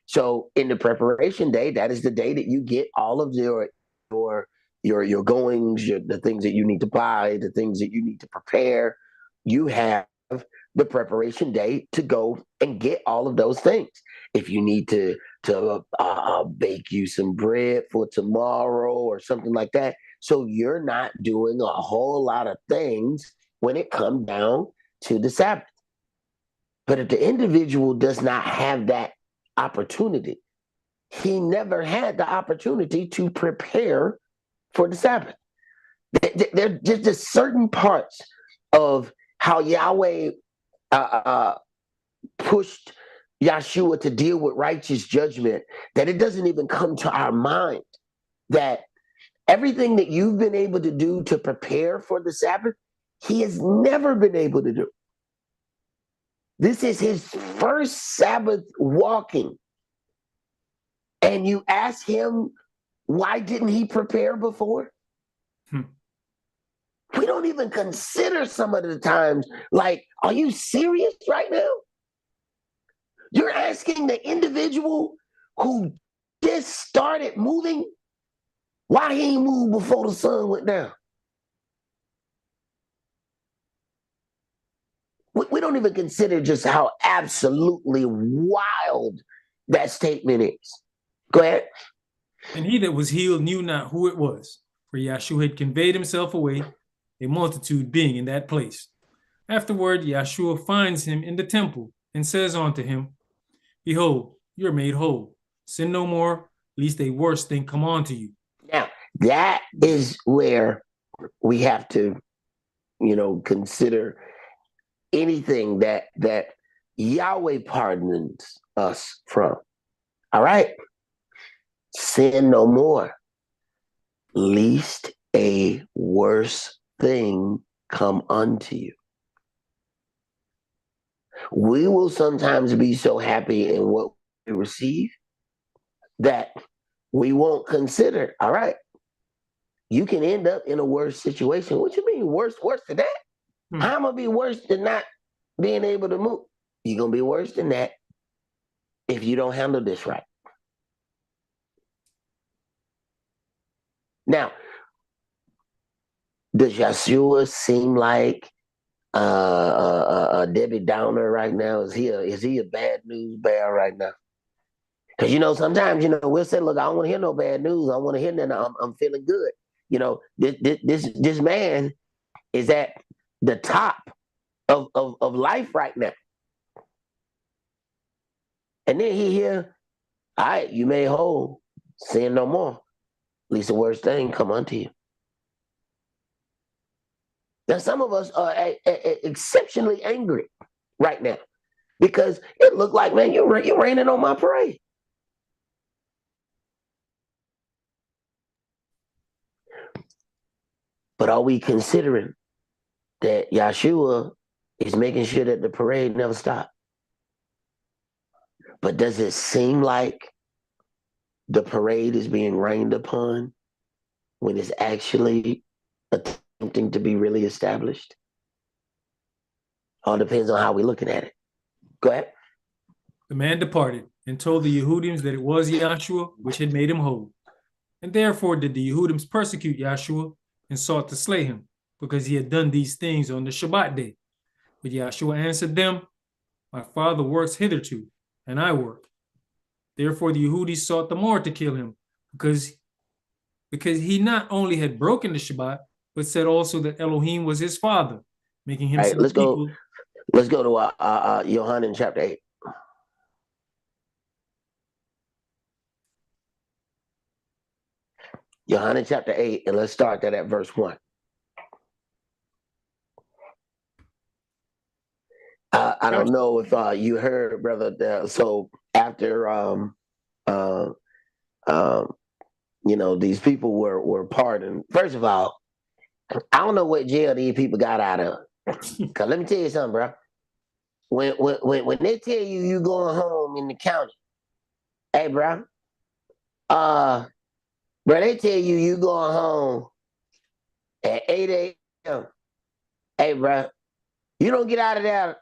So in the preparation day, that is the day that you get all of your goings, the things that you need to buy, the things that you need to prepare. You have the preparation day to go and get all of those things. If you need to bake you some bread for tomorrow or something like that. So you're not doing a whole lot of things when it comes down to the Sabbath. But if the individual does not have that opportunity, he never had the opportunity to prepare for the Sabbath. There are just certain parts of how Yahweh pushed Yeshua to deal with righteous judgment that it doesn't even come to our mind that everything that you've been able to do to prepare for the Sabbath, he has never been able to do. This is his first Sabbath walking. And you ask him, why didn't he prepare before? We don't even consider some of the times, like, are you serious right now? You're asking the individual who just started moving why he ain't moved before the sun went down. We don't even consider just how absolutely wild that statement is. Go ahead. And he that was healed knew not who it was, for Yeshua had conveyed himself away, a multitude being in that place. Afterward, Yeshua finds him in the temple and says unto him, behold, you are made whole. Sin no more, lest a worse thing come on to you. Now, that is where we have to, consider anything that Yahweh pardons us from. All right? Sin no more, lest a worse thing come unto you. We will sometimes be so happy in what we receive that we won't consider, all right, you can end up in a worse situation. What you mean worse than that? How am I going to be worse than not being able to move? You're going to be worse than that if you don't handle this right. Now, does Yeshua seem like a Debbie Downer right now? Is he a bad news bear right now? Because sometimes we'll say, "Look, I don't want to hear no bad news. I want to hear that I'm feeling good." This man is at the top of life right now, and then he hear, "All right, you made whole, sin no more. At least the worst thing come unto you." Now, some of us are exceptionally angry right now because it looked like, man, you're raining on my parade. But are we considering that Yahshua is making sure that the parade never stops? But does it seem like the parade is being rained upon when it's actually attempting to be really established? All depends on how we're looking at it. Go ahead. The man departed and told the Yehudims that it was Yahshua which had made him whole. And therefore did the Yehudims persecute Yahshua and sought to slay him, because he had done these things on the Shabbat day. But Yahshua answered them, "My Father works hitherto, and I work." Therefore the Yehudis sought the more to kill him, because he not only had broken the Shabbat, but said also that Elohim was his father, making himself let's go. equal. Let's go to Yohanan chapter 8. Yohanan chapter 8, and let's start that at verse 1. I don't know if you heard, brother. So after these people were pardoned. First of all, I don't know what jail these people got out of. Cause let me tell you something, bro. When they tell you going home in the county, hey, bro, they tell you going home at 8 a.m. Hey, bro, you don't get out of there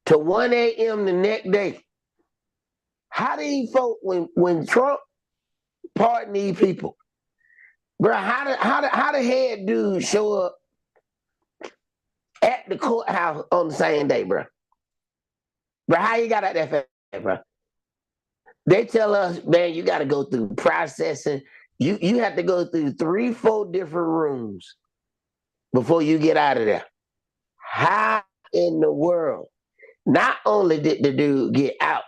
till 1 a.m. the next day. How do these folk, when Trump pardoned these people, bro, how the head dude show up at the courthouse on the same day, bro? Bro, how you got out there fast, bro? They tell us, man, you got to go through processing. You have to go through 3-4 different rooms before you get out of there. How in the world? Not only did the dude get out,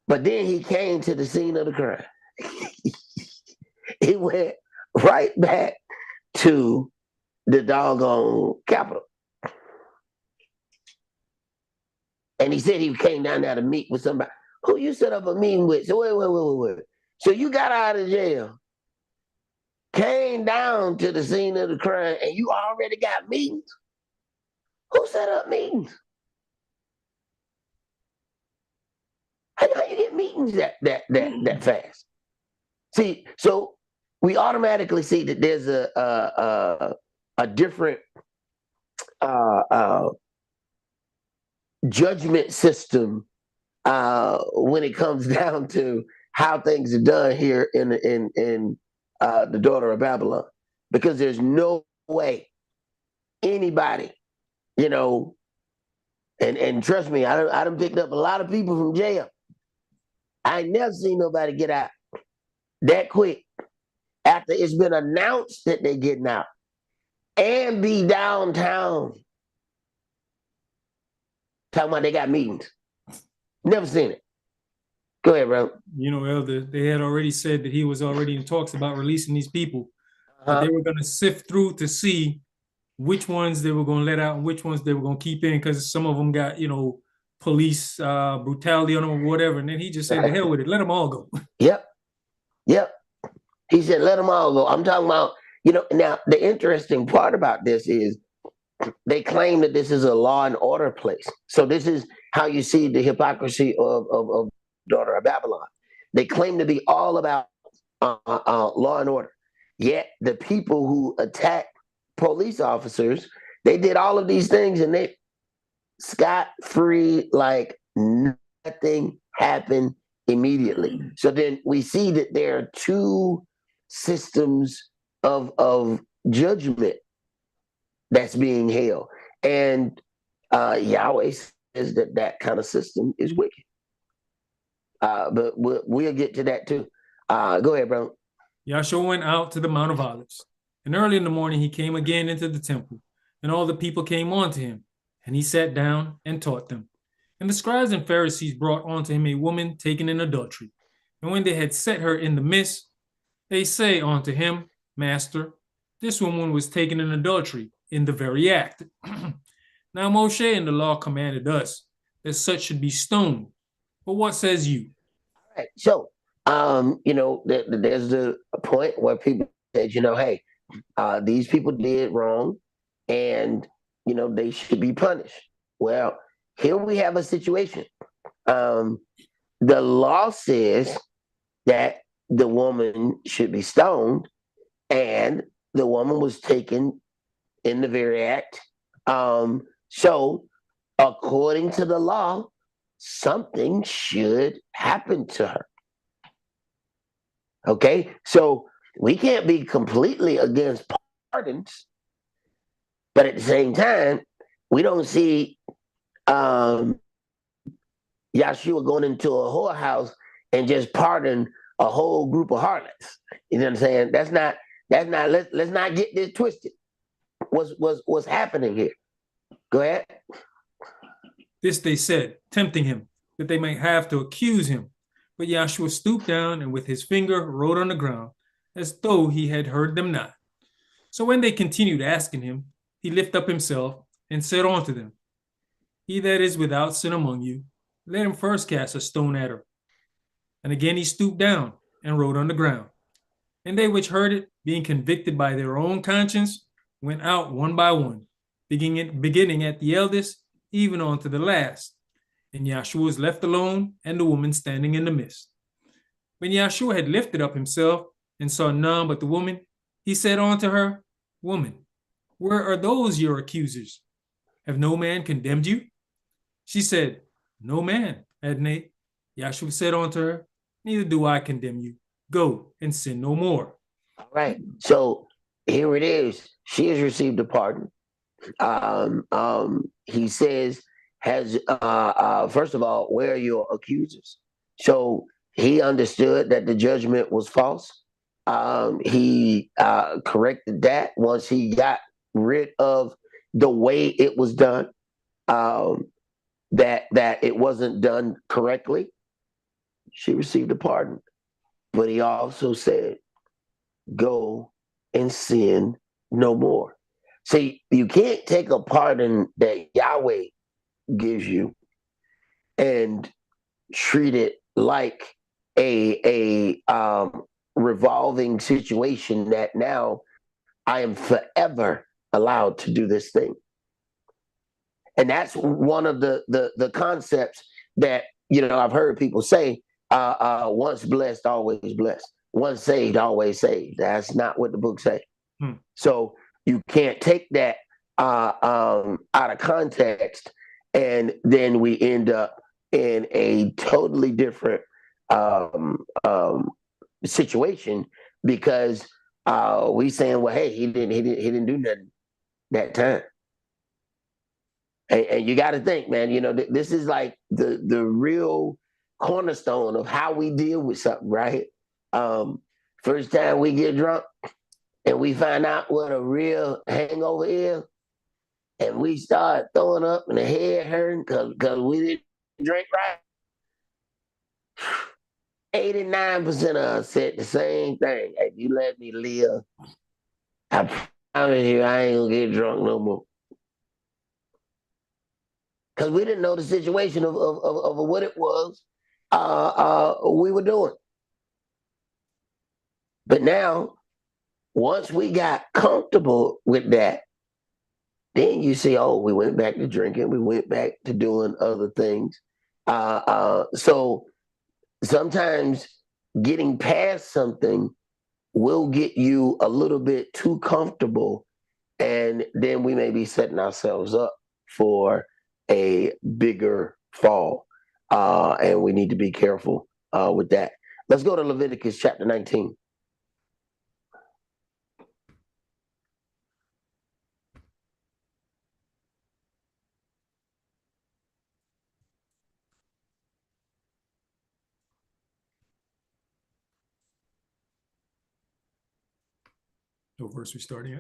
but then he came to the scene of the crime. He went right back to the doggone Capitol. And he said he came down there to meet with somebody. Who you set up a meeting with? So wait. So you got out of jail, came down to the scene of the crime, and you already got meetings? Who set up meetings? How you get meetings that fast? See, so we automatically see that there's a different judgment system when it comes down to how things are done here in the daughter of Babylon, because there's no way anybody, and trust me, I done picked up a lot of people from jail. I ain't never seen nobody get out that quick after it's been announced that they're getting out and be downtown talking about they got meetings. Never seen it. Go ahead, bro. Elder, they had already said that he was already in talks about releasing these people. That they were going to sift through to see which ones they were going to let out and which ones they were going to keep in, because some of them got, police brutality on them or whatever. And then he just said, the hell with it. Let them all go. Yep. He said, let them all go. I'm talking about, now the interesting part about this is they claim that this is a law and order place. So this is how you see the hypocrisy of daughter of Babylon. They claim to be all about law and order. Yet the people who attack police officers, they did all of these things and they scot-free, like nothing happened immediately. So then we see that there are two systems of judgment that's being held. And Yahweh says that kind of system is wicked. But we'll get to that too. Go ahead, bro. Yahshua went out to the Mount of Olives, and early in the morning he came again into the temple, and all the people came unto him, and he sat down and taught them. And the scribes and Pharisees brought unto him a woman taken in adultery. And when they had set her in the midst, they say unto him, Master, this woman was taken in adultery in the very act. Now Moshe in the law commanded us that such should be stoned. But what says you? All right. So, there's the point where people said, hey, these people did wrong, and they should be punished. Well, here we have a situation. Um, the law says that the woman should be stoned, and the woman was taken in the very act. So, according to the law, something should happen to her. Okay, so we can't be completely against pardons, but at the same time, we don't see Yahshua going into a whorehouse and just pardon a whole group of harlots. You know what I'm saying? That's not. Let's not get this twisted. What's happening here? Go ahead. This they said, tempting him, that they might have to accuse him. But Yahshua stooped down and with his finger wrote on the ground, as though he had heard them not. So when they continued asking him, he lifted up himself and said unto them, He that is without sin among you, let him first cast a stone at her. And again he stooped down and wrote on the ground. And they which heard it, being convicted by their own conscience, went out one by one, beginning at the eldest, even on to the last. And Yahshua was left alone, and the woman standing in the midst. When Yahshua had lifted up himself and saw none but the woman, he said unto her, Woman, where are those your accusers? Have no man condemned you? She said, No man, Adonai. Yahshua said unto her, Neither do I condemn you. Go and sin no more. All right. So here it is. She has received a pardon. He says, has first of all, where are your accusers? So he understood that the judgment was false. He corrected that once he got rid of the way it was done. That it wasn't done correctly. She received a pardon, but he also said, "Go and sin no more." See, you can't take a pardon that Yahweh gives you and treat it like a revolving situation that now I am forever allowed to do this thing. And that's one of the concepts that I've heard people say. Once blessed, always blessed. Once saved, always saved. That's not what the book says. So you can't take that out of context, and then we end up in a totally different situation because we saying, well, hey, he didn't do nothing that time. And you got to think, man, this is like the real cornerstone of how we deal with something, right? First time we get drunk and we find out what a real hangover is, and we start throwing up and the head hurting because we didn't drink right. 89% of us said the same thing. If you let me live, I promise you I ain't gonna get drunk no more. Because we didn't know the situation of what it was we were doing. But now, once we got comfortable with that, then you see, oh, we went back to drinking, we went back to doing other things. So sometimes getting past something will get you a little bit too comfortable, and then we may be setting ourselves up for a bigger fall. And we need to be careful with that. Let's go to Leviticus chapter 19. What verse we starting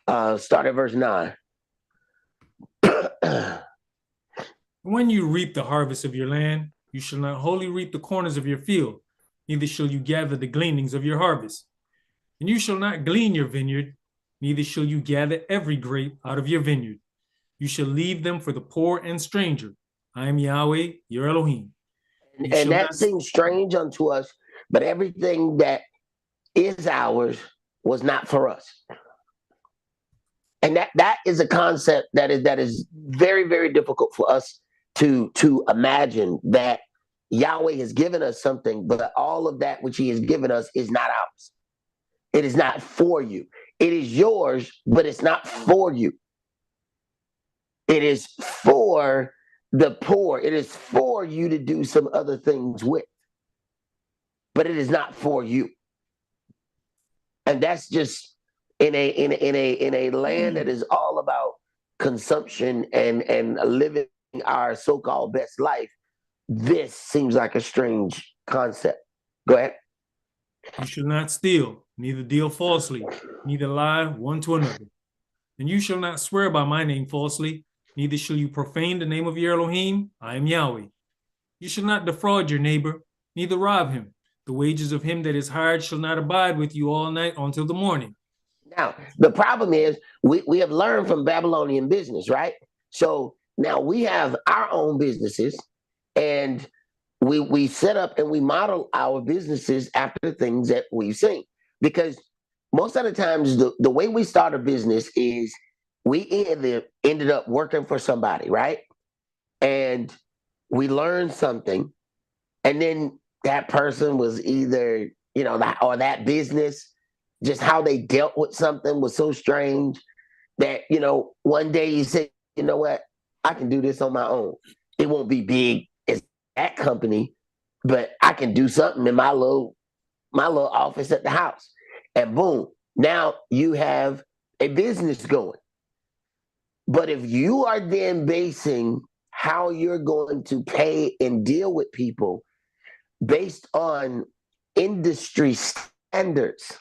at? Start at verse 9. When you reap the harvest of your land, you shall not wholly reap the corners of your field, neither shall you gather the gleanings of your harvest. And you shall not glean your vineyard, neither shall you gather every grape out of your vineyard. You shall leave them for the poor and stranger. I am Yahweh, your Elohim. And that seems strange unto us, but everything that is ours was not for us. And that is a concept that is very, very difficult for us to imagine, that Yahweh has given us something, but all of that which he has given us is not ours. It is not for you. It is yours, but it's not for you. It is for the poor. It is for you to do some other things with, but it is not for you. And that's just in a land that is all about consumption and living our so-called best life. This seems like a strange concept. Go ahead. You shall not steal, neither deal falsely, neither lie one to another. And you shall not swear by my name falsely, neither shall you profane the name of your Elohim. I am Yahweh. You shall not defraud your neighbor, neither rob him. The wages of him that is hired shall not abide with you all night until the morning. Now, the problem is we have learned from Babylonian business, right? So now we have our own businesses, and we set up and we model our businesses after the things that we've seen. Because most of the times the way we start a business is we ended up working for somebody, right? And we learned something, and then that person was either, or that business, just how they dealt with something was so strange that, one day you say, you know what, I can do this on my own. It won't be big as that company, but I can do something in my little office at the house. And boom, now you have a business going. But if you are then basing how you're going to pay and deal with people based on industry standards,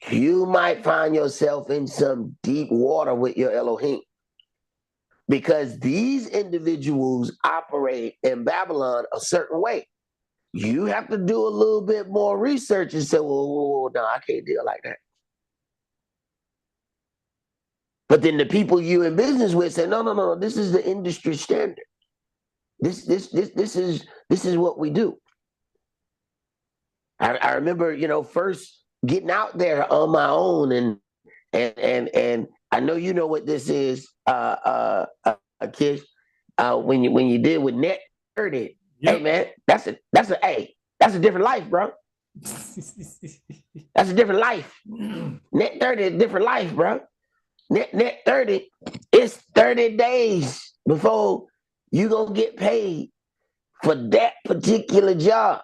you might find yourself in some deep water with your Elohim. Because these individuals operate in Babylon a certain way. You have to do a little bit more research and say, well, no, I can't deal like that. But then the people you in business with say, no, this is the industry standard. This is what we do. I remember, first getting out there on my own, and I know you know what this is, Kish. When you did with Net 30, Yep. hey man, that's a different life, bro. That's a different life. Net 30 is a different life, bro. Net 30, it's 30 days before you gonna get paid for that particular job.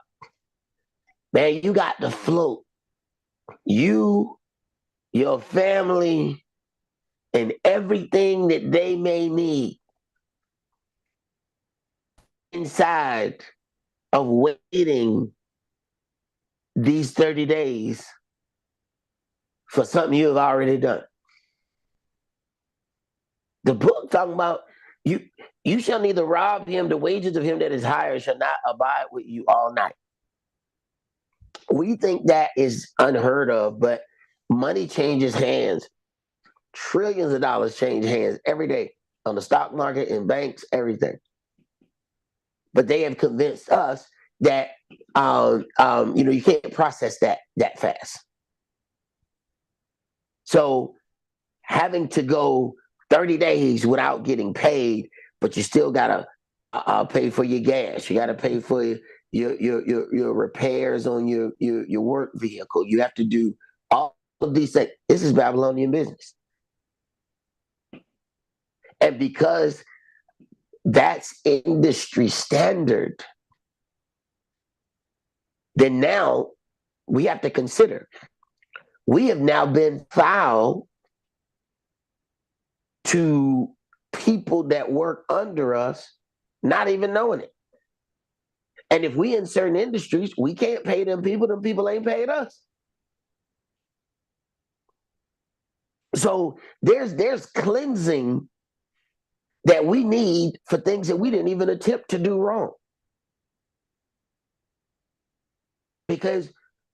Man, you got to float. You, your family, and everything that they may need inside of waiting these 30 days for something you have already done. The book talking about you shall neither rob him, the wages of him that is hired shall not abide with you all night. We think that is unheard of, but money changes hands. Trillions of dollars change hands every day on the stock market, in banks, everything. But they have convinced us that you can't process that fast. So having to go 30 days without getting paid, but you still gotta pay for your gas. You gotta pay for your repairs on your work vehicle. You have to do all of these things. This is Babylonian business. And because that's industry standard, then now we have to consider, we have now been foul to people that work under us, not even knowing it. And if we in certain industries, we can't pay them people ain't paid us. So there's cleansing that we need for things that we didn't even attempt to do wrong. Because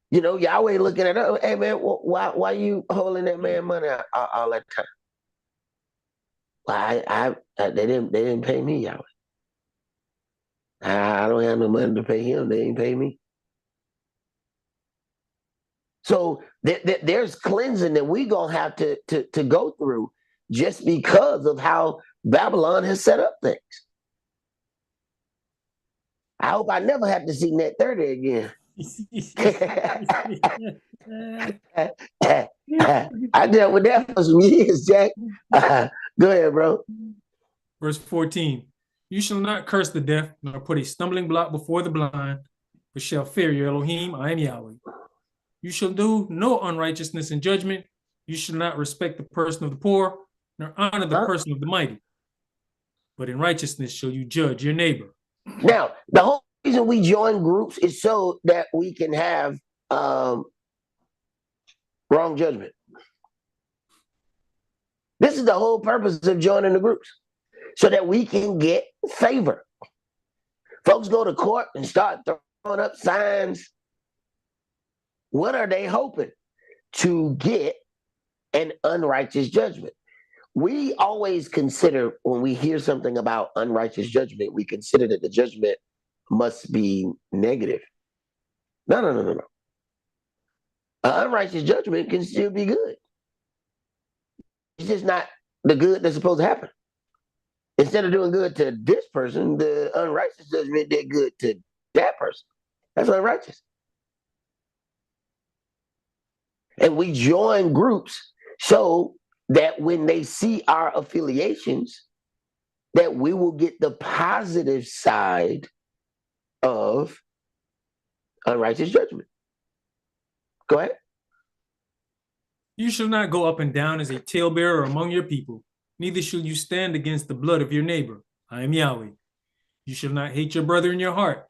Yahweh looking at us, hey man, why you holding that man money all that time? Well, they didn't pay me, Yahweh. I don't have no money to pay him. They ain't pay me. So there's cleansing that we gonna have to go through just because of how Babylon has set up things. I hope I never have to see net 30 again. I dealt with that for some years, Jack. Go ahead, bro. Verse 14. You shall not curse the deaf, nor put a stumbling block before the blind, but shall fear your Elohim. I am Yahweh. You shall do no unrighteousness in judgment. You shall not respect the person of the poor, nor honor the person of the mighty. But in righteousness shall you judge your neighbor. Now, the whole reason we join groups is so that we can have wrong judgment. This is the whole purpose of joining the groups, so that we can get favor. Folks go to court and start throwing up signs. What are they hoping? To get an unrighteous judgment. We always consider, when we hear something about unrighteous judgment, we consider that the judgment must be negative. No. An unrighteous judgment can still be good. It's just not the good that's supposed to happen. Instead of doing good to this person, the unrighteous judgment did good to that person. That's unrighteous. And we join groups so that when they see our affiliations, that we will get the positive side of unrighteous judgment. Go ahead. You shall not go up and down as a talebearer among your people, neither shall you stand against the blood of your neighbor. I am Yahweh. You shall not hate your brother in your heart.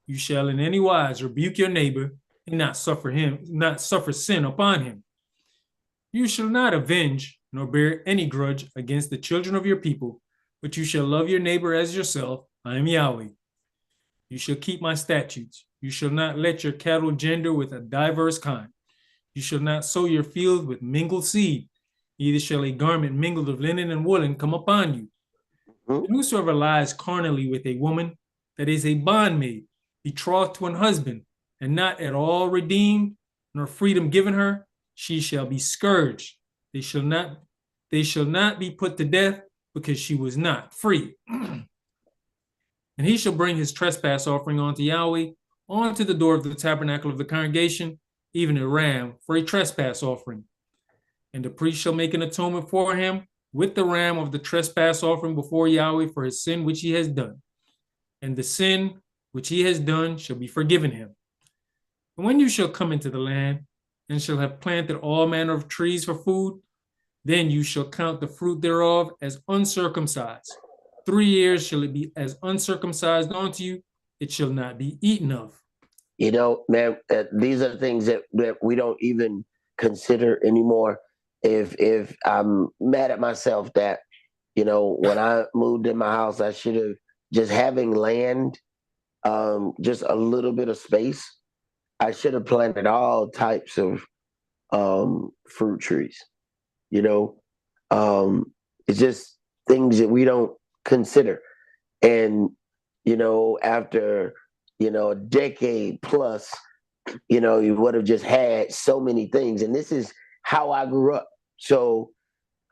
You shall in any wise rebuke your neighbor and not suffer sin upon him. You shall not avenge nor bear any grudge against the children of your people, but you shall love your neighbor as yourself. I am Yahweh. You shall keep my statutes. You shall not let your cattle gender with a diverse kind. You shall not sow your field with mingled seed, neither shall a garment mingled of linen and woolen come upon you. And whosoever lies carnally with a woman, that is a bondmaid, betrothed to an husband, and not at all redeemed, nor freedom given her, she shall be scourged. They shall not be put to death, because she was not free. And he shall bring his trespass offering unto Yahweh, onto the door of the tabernacle of the congregation, even a ram for a trespass offering. And the priest shall make an atonement for him with the ram of the trespass offering before Yahweh for his sin which he has done. And the sin which he has done shall be forgiven him. And when you shall come into the land, and shall have planted all manner of trees for food, then you shall count the fruit thereof as uncircumcised. 3 years shall it be as uncircumcised unto you, it shall not be eaten of. Man, these are things that we don't even consider anymore. If I'm mad at myself that, when I moved in my house, I should have just having land, just a little bit of space. I should have planted all types of fruit trees. It's just things that we don't consider. And, after, a decade plus, you would have just had so many things. And this is how I grew up. So,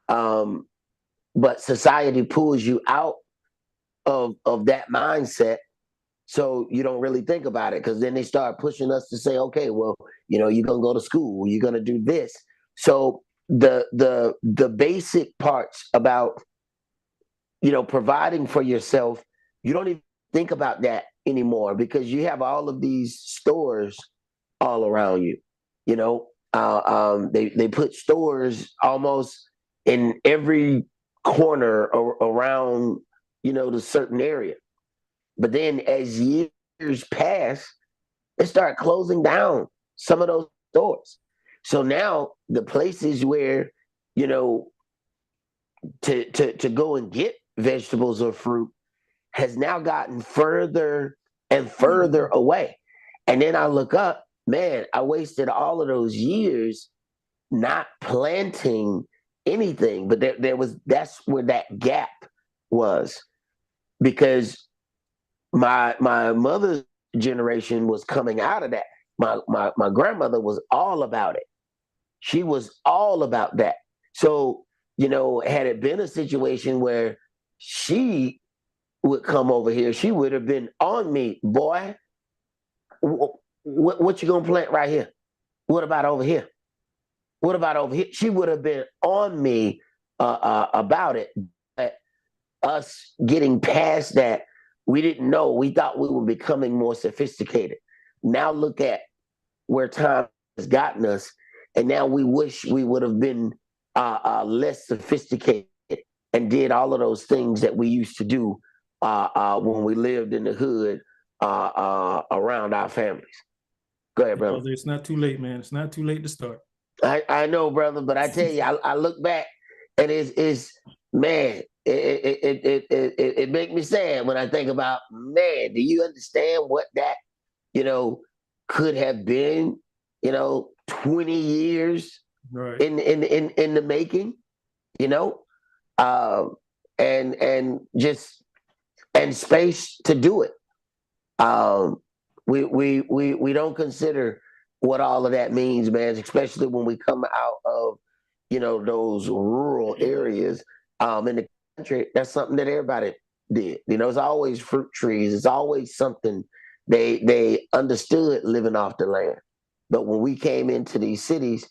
but society pulls you out of that mindset. So you don't really think about it, because then they start pushing us to say, okay, well, you're going to go to school, you're going to do this. So the basic parts about, providing for yourself, you don't even think about that anymore, because you have all of these stores all around you. They put stores almost in every corner around, the certain area. But then as years pass, they start closing down some of those stores. So now the places where you know, to go and get vegetables or fruit has now gotten further and further away. And then I look up, man, I wasted all of those years not planting anything. But that's where that gap was, because my mother's generation was coming out of that. My grandmother was all about it. She was all about that. So, had it been a situation where she would come over here, she would have been on me, boy. What you gonna plant right here? What about over here? What about over here? She would have been on me about it. But us getting past that, we didn't know. We thought we were becoming more sophisticated. Now look at where time has gotten us, and now we wish we would have been less sophisticated and did all of those things that we used to do when we lived in the hood around our families. Go ahead, brother. It's not too late, man. It's not too late to start. I know, brother, but I tell you, I look back and it's man, it makes me sad when I think about, man, do you understand what that could have been 20 years right. in the making, and just and space to do it. We don't consider what all of that means, man, especially when we come out of those rural areas in the country. That's something that everybody did. It's always fruit trees. It's always something they understood living off the land. But when we came into these cities,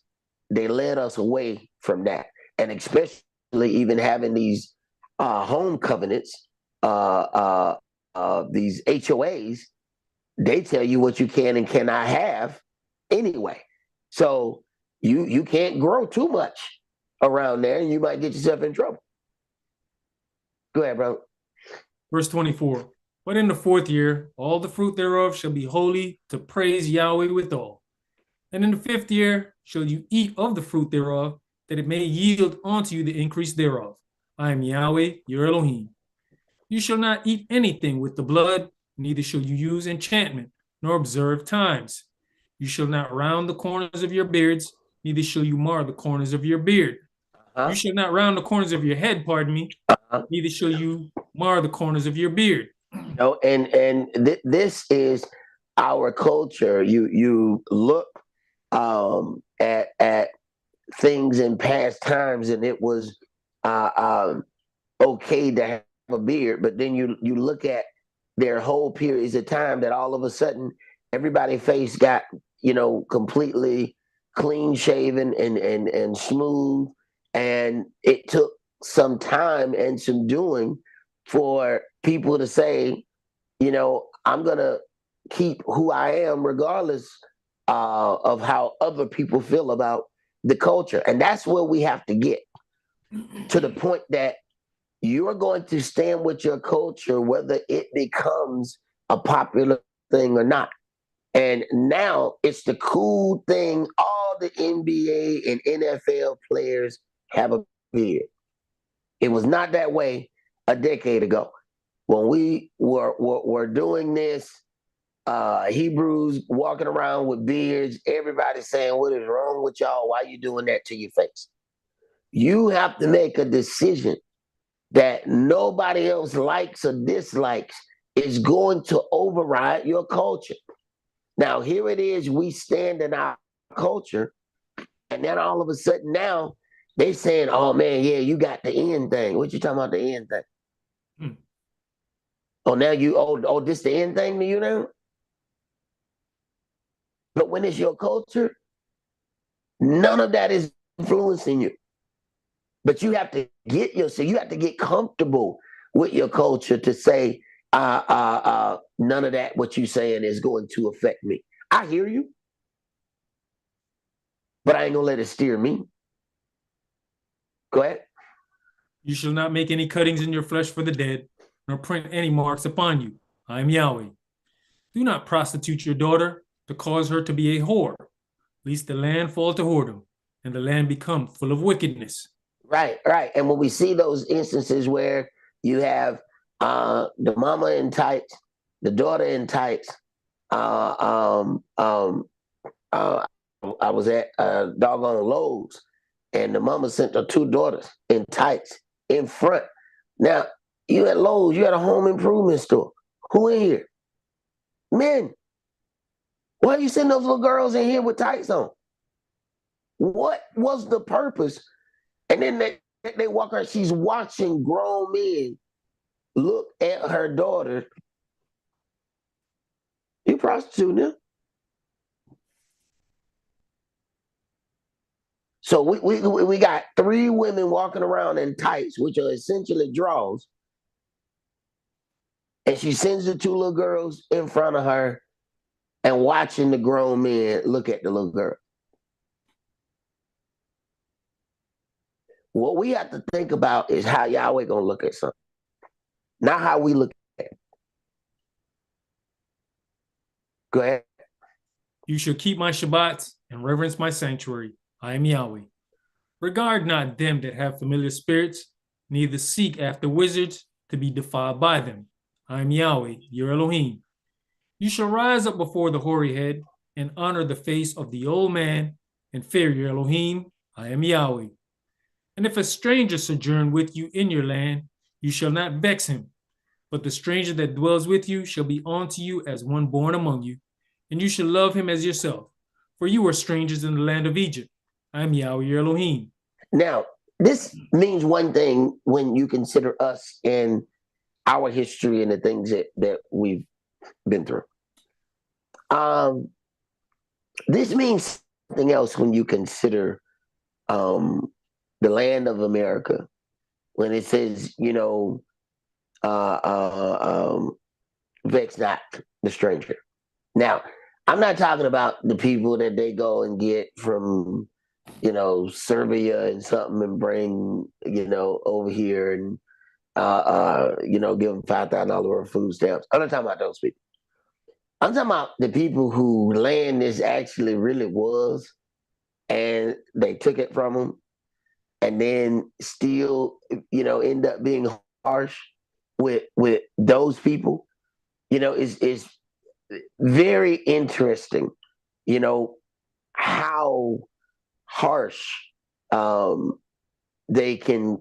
they led us away from that. And especially even having these home covenants, these HOAs, they tell you what you can and cannot have anyway. So you can't grow too much around there, and you might get yourself in trouble. Go ahead, bro. Verse 24. But in the 4th year, all the fruit thereof shall be holy, to praise Yahweh withal. And in the 5th year shall you eat of the fruit thereof, that it may yield unto you the increase thereof. I am Yahweh, your Elohim. You shall not eat anything with the blood, neither shall you use enchantment, nor observe times. You shall not round the corners of your beards, neither shall you mar the corners of your beard. You shall not round the corners of your head, pardon me, neither shall you mar the corners of your beard. This is our culture. You look at things in past times, and it was okay to have a beard, but then you look at their whole periods of time that all of a sudden everybody's face got completely clean shaven and smooth, and it took some time and some doing for people to say, I'm gonna keep who I am regardless of how other people feel about the culture. And that's where we have to get to the point that you're going to stand with your culture, whether it becomes a popular thing or not. And now it's the cool thing. All the NBA and NFL players have a beard. It was not that way a decade ago. When we were doing this, Hebrews walking around with beards, everybody saying, what is wrong with y'all? Why are you doing that to your face? You have to make a decision that nobody else likes or dislikes is going to override your culture. Now, here it is, we stand in our culture, and then all of a sudden now they saying, oh man, yeah, you got the end thing. What you talking about, the end thing? Oh, now this the end thing to you now? But when it's your culture, none of that is influencing you. But you have to you have to get comfortable with your culture to say, none of that, what you're saying is going to affect me. I hear you, but I ain't gonna let it steer me. Go ahead. You shall not make any cuttings in your flesh for the dead, nor print any marks upon you. I am Yahweh. Do not prostitute your daughter to cause her to be a whore, lest the land fall to whoredom. and the land become full of wickedness. Right, right. And when we see those instances where you have the mama in tights, the daughter in tights, uh, um, um, uh, I was at doggone Lowe's, and the mama sent her two daughters in tights in front. Now, you at Lowe's, you at a home improvement store. Who in here? Men. Why are you sending those little girls in here with tights on? What was the purpose? And then they walk her, she's watching grown men look at her daughter. You prostituting them. So we got three women walking around in tights, which are essentially draws. And she sends the two little girls in front of her and watching the grown men look at the little girl. What we have to think about is how Yahweh gonna look at something, not how we look at it. Go ahead. You shall keep my Shabbats and reverence my sanctuary. I am Yahweh. Regard not them that have familiar spirits, neither seek after wizards to be defiled by them. I am Yahweh, your Elohim. You shall rise up before the hoary head and honor the face of the old man and fear your Elohim. I am Yahweh. And if a stranger sojourn with you in your land, you shall not vex him. But the stranger that dwells with you shall be unto you as one born among you, and you shall love him as yourself. For you are strangers in the land of Egypt. I am Yahweh, your Elohim. Now, this means one thing when you consider us and our history and the things that we've been through. This means something else when you consider the land of America, when it says, vex not the stranger. Now, I'm not talking about the people that they go and get from, Serbia and something and bring, over here and, give them $5,000 worth of food stamps. I'm not talking about those people. I'm talking about the people who land this actually really was, and they took it from them, and then still, end up being harsh with those people. Is very interesting. How harsh they can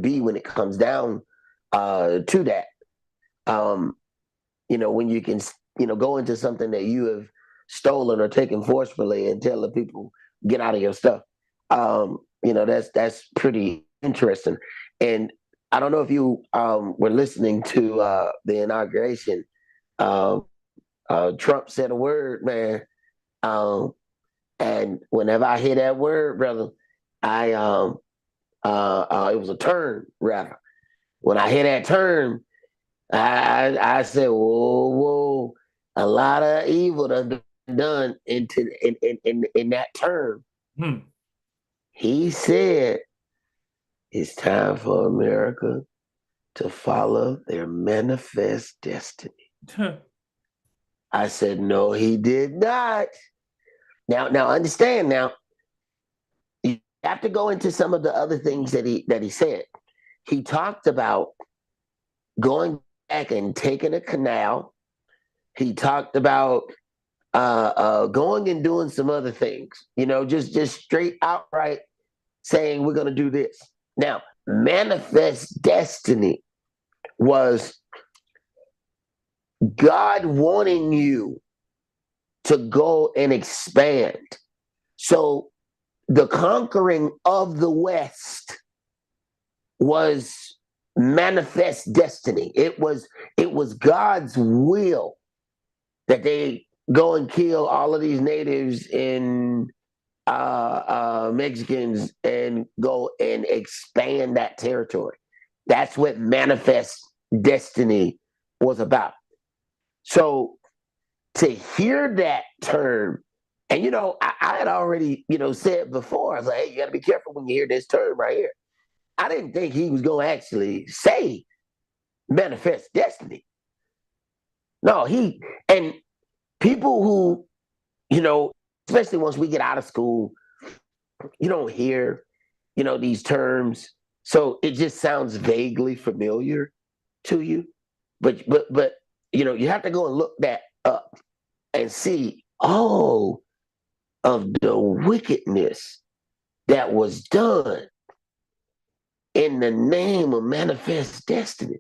be when it comes down to that. When you can go into something that you have stolen or taken forcefully and tell the people get out of your stuff. That's pretty interesting. And I don't know if you were listening to the inauguration. Trump said a word, man. And whenever I hear that word, brother, it was a term, rather. When I hear that term, I said, whoa, a lot of evil done done in that term. He said, it's time for America to follow their manifest destiny. I said, no, he did not. Now understand. Now you have to go into some of the other things that he said. He talked about going back and taking a canal. He talked about going and doing some other things. Just straight outright saying we're going to do this. Now, manifest destiny was God wanting you to go and expand. So the conquering of the West was manifest destiny. It was God's will that they go and kill all of these natives and Mexicans and go and expand that territory. That's what manifest destiny was about. So to hear that term, and I had already said before, I was like, hey, you got to be careful when you hear this term right here. I didn't think he was going to actually say manifest destiny. No, and people who, especially once we get out of school You don't hear, these terms. So it just sounds vaguely familiar to you. But you have to go and look that up and see all of the wickedness that was done in the name of manifest destiny.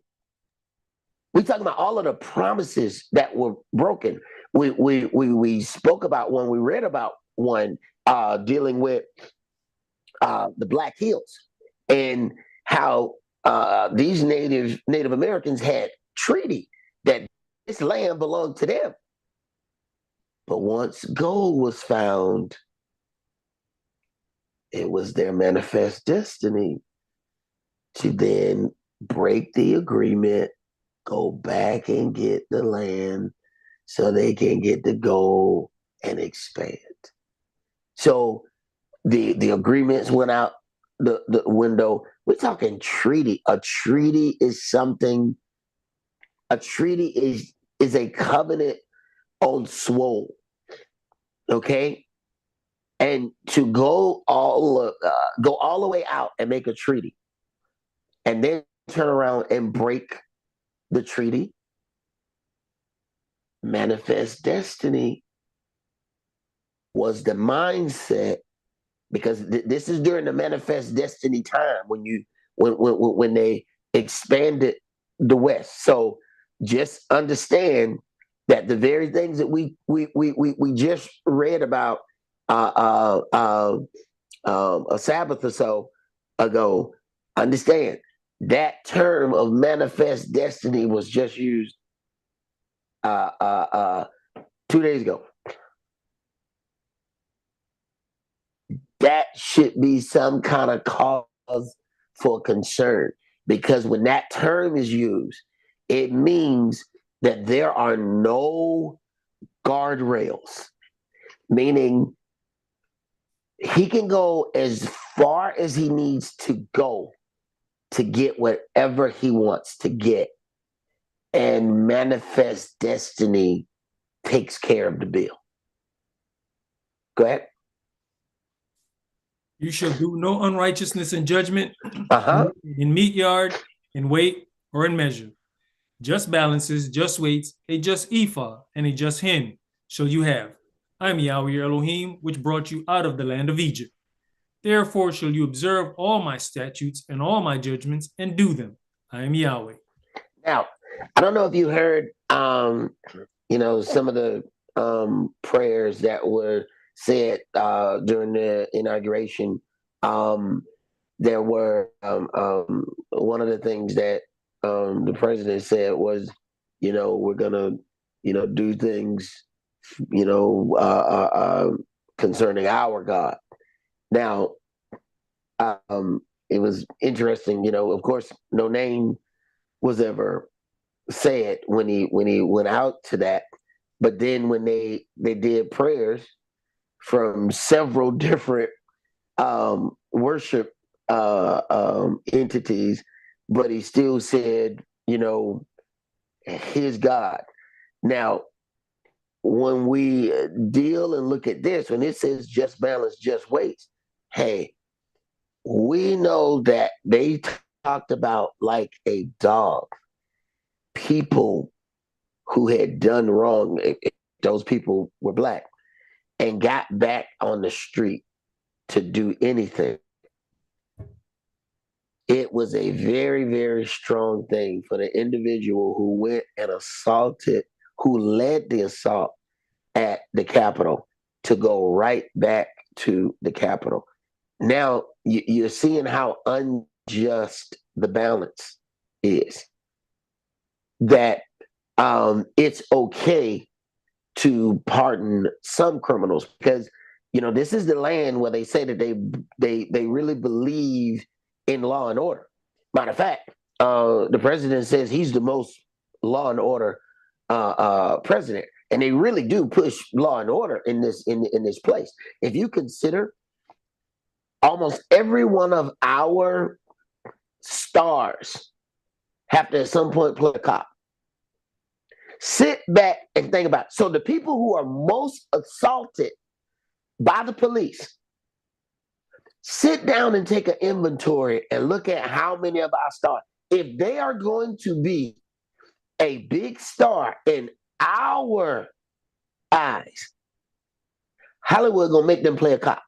We talking about all of the promises that were broken. We spoke about one. We read about one dealing with the Black Hills and how these Native Americans had treaty that this land belonged to them. But once gold was found, it was their manifest destiny to then break the agreement, go back and get the land so they can get the gold and expand. So the agreements went out the window. We're talking treaty. A treaty is something. A treaty is a covenant on swole. Okay, and to go all the way out and make a treaty, and then turn around and break the treaty. Manifest destiny was the mindset because this is during the manifest destiny time when they expanded the West. So just understand that the very things that we just read about a Sabbath or so ago, understand that term of manifest destiny was just used uh, uh, uh, 2 days ago. That should be some kind of cause for concern because when that term is used, it means that there are no guardrails, meaning he can go as far as he needs to go to get whatever he wants to get. And manifest destiny takes care of the bill. Go ahead. You shall do no unrighteousness in judgment, Uh-huh. in meat yard, in weight, or in measure. Just balances, just weights, a just ephah, and a just hin shall you have. I am Yahweh your Elohim, which brought you out of the land of Egypt. Therefore shall you observe all my statutes and all my judgments and do them. I am Yahweh. Now, I don't know if you heard, some of the prayers that were said during the inauguration. There were one of the things that the president said was, we're gonna, do things, you know, uh, uh, concerning our God. Now, it was interesting, of course, no name was ever said when he went out to that, but then when they did prayers from several different worship entities, but he still said, his God. Now, when we deal and look at this, when it says just balance, just weights, hey, we know that they talked about like a dog, people who had done wrong, if those people were Black, and got back on the street to do anything. It was a very, very strong thing for the individual who went and assaulted, who led the assault at the Capitol, to go right back to the Capitol. Now you're seeing how unjust the balance is. That it's okay to pardon some criminals because this is the land where they say that they really believe in law and order. Matter of fact, the president says he's the most law and order president, and they really do push law and order in this place. If you consider almost every one of our stars have to at some point play a cop. Sit back and think about it. So the people who are most assaulted by the police Sit down and take an inventory and look at how many of our stars, if they are going to be a big star in our eyes, Hollywood gonna make them play a cop.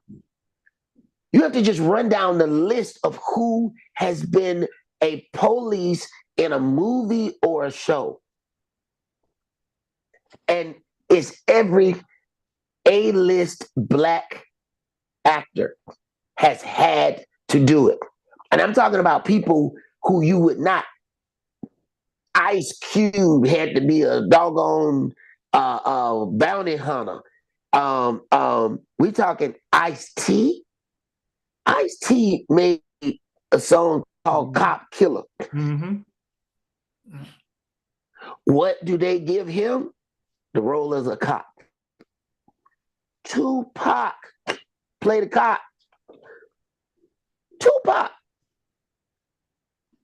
You have to just run down the list of who has been a police in a movie or a show. And it's every A-list black actor has had to do it. And I'm talking about people who you would not. Ice Cube had to be a doggone bounty hunter. We talking Ice-T. Ice-T made a song called Cop Killer. Mm-hmm. What do they give him? The role as a cop. Tupac played a cop. Tupac.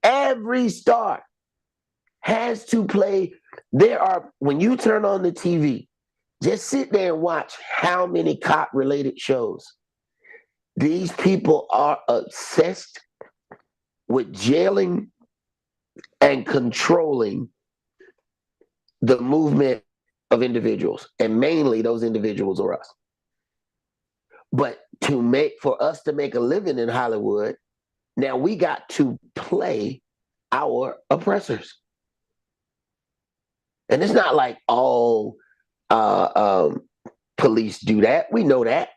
Every star has to play. When you turn on the TV, just sit there and watch how many cop related shows. These people are obsessed with jailing and controlling the movement of individuals, and mainly those individuals are us. But for us to make a living in Hollywood, now we got to play our oppressors. And it's not like all police do that. We know that.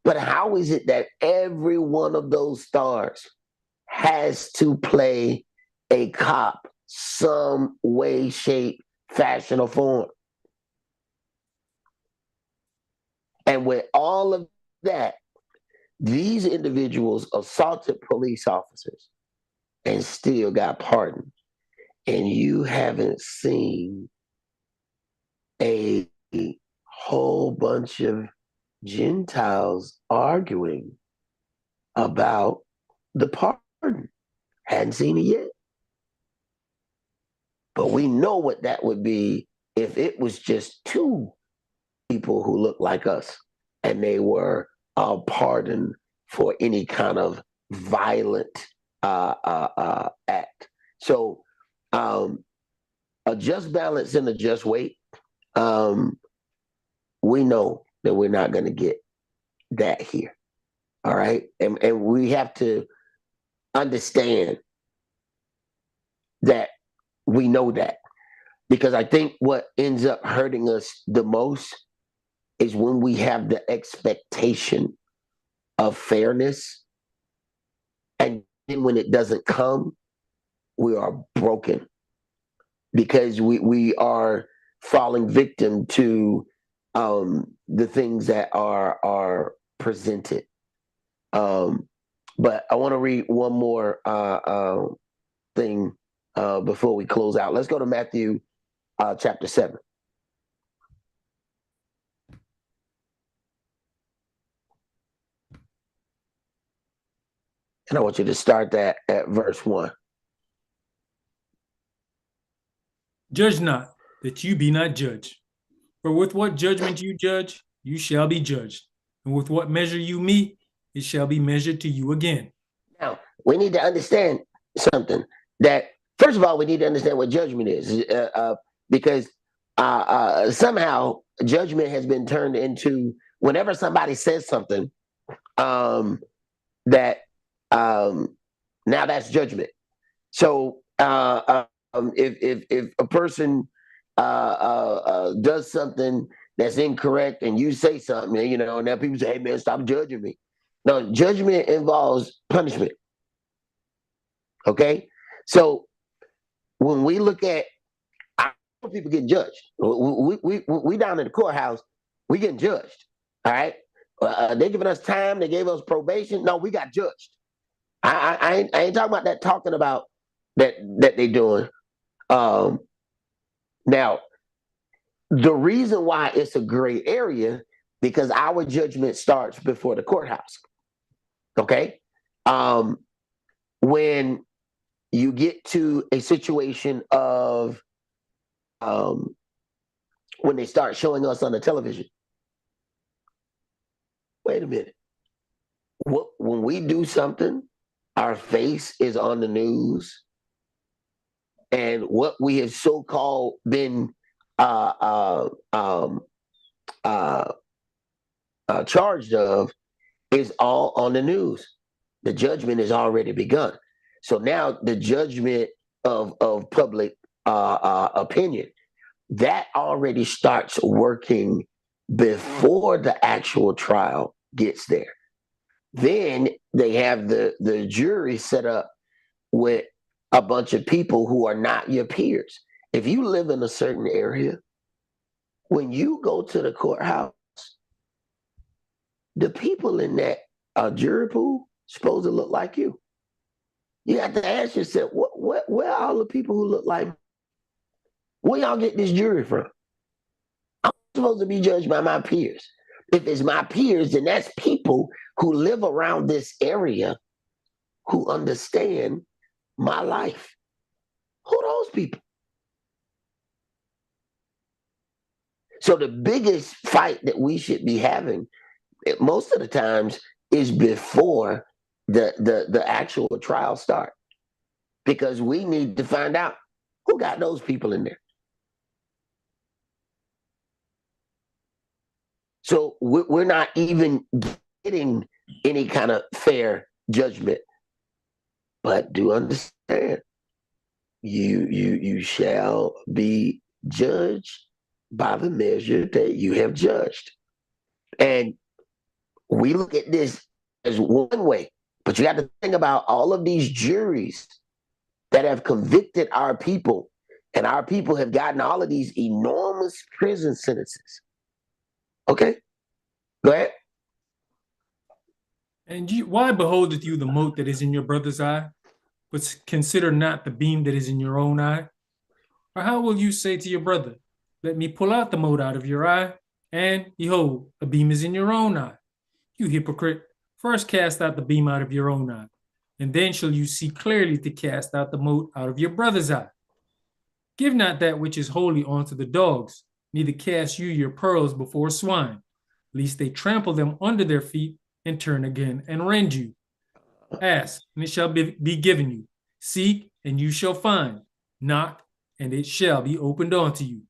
But how is it that every one of those stars has to play a cop some way, shape, fashion, or form? And with all of that, these individuals assaulted police officers and still got pardoned. And you haven't seen a whole bunch of Gentiles arguing about the pardon. Hadn't seen it yet. But we know what that would be if it was just two people who looked like us and they were pardoned for any kind of violent act. So a just balance and a just weight, we know that we're not going to get that here. All right. And we have to understand that we know that, because I think what ends up hurting us the most is when we have the expectation of fairness, and then when it doesn't come, we are broken because we are falling victim to the things that are presented. But I want to read one more thing before we close out. Let's go to Matthew chapter 7. And I want you to start that at verse 1. Judge not, that you be not judged. For with what judgment you judge, you shall be judged. And with what measure you meet, it shall be measured to you again. Now, we need to understand something. That, first of all, we need to understand what judgment is. Because somehow judgment has been turned into, whenever somebody says something, that now that's judgment. So if a person does something that's incorrect and you say something, you know, now people say, "Hey man, stop judging me." No, judgment involves punishment. Okay, so when we look at people getting judged, we down in the courthouse, we getting judged. All right, they giving us time. They gave us probation. No, we got judged. I ain't talking about that. Talking about that they doing. Now, the reason why it's a gray area, because our judgment starts before the courthouse. Okay, when you get to a situation of when they start showing us on the television. Wait a minute. when we do something, our face is on the news, and what we have so-called been uh, uh, um, uh, charged of is all on the news. The judgment has already begun. So now the judgment of public opinion that already starts working before the actual trial gets there. Then they have the jury set up with a bunch of people who are not your peers. If you live in a certain area, when you go to the courthouse, the people in that jury pool supposed to look like you. You have to ask yourself, where are all the people who look like me? Where y'all get this jury from? I'm supposed to be judged by my peers. If it's my peers, then that's people who live around this area who understand my life. Who are those people? So the biggest fight that we should be having most of the times is before the actual trial start, because we need to find out who got those people in there. So we're not even getting any kind of fair judgment. But do understand, you shall be judged by the measure that you have judged. And we look at this as one way, but you got to think about all of these juries that have convicted our people, and our people have gotten all of these enormous prison sentences. Okay, go ahead. And why beholdeth you the mote that is in your brother's eye, but consider not the beam that is in your own eye? Or how will you say to your brother, let me pull out the mote out of your eye, and behold, a beam is in your own eye? You hypocrite, first cast out the beam out of your own eye, and then shall you see clearly to cast out the mote out of your brother's eye. Give not that which is holy unto the dogs, neither cast you your pearls before swine, lest they trample them under their feet and turn again and rend you. Ask, and it shall be given you. Seek, and you shall find. Knock, and it shall be opened unto you.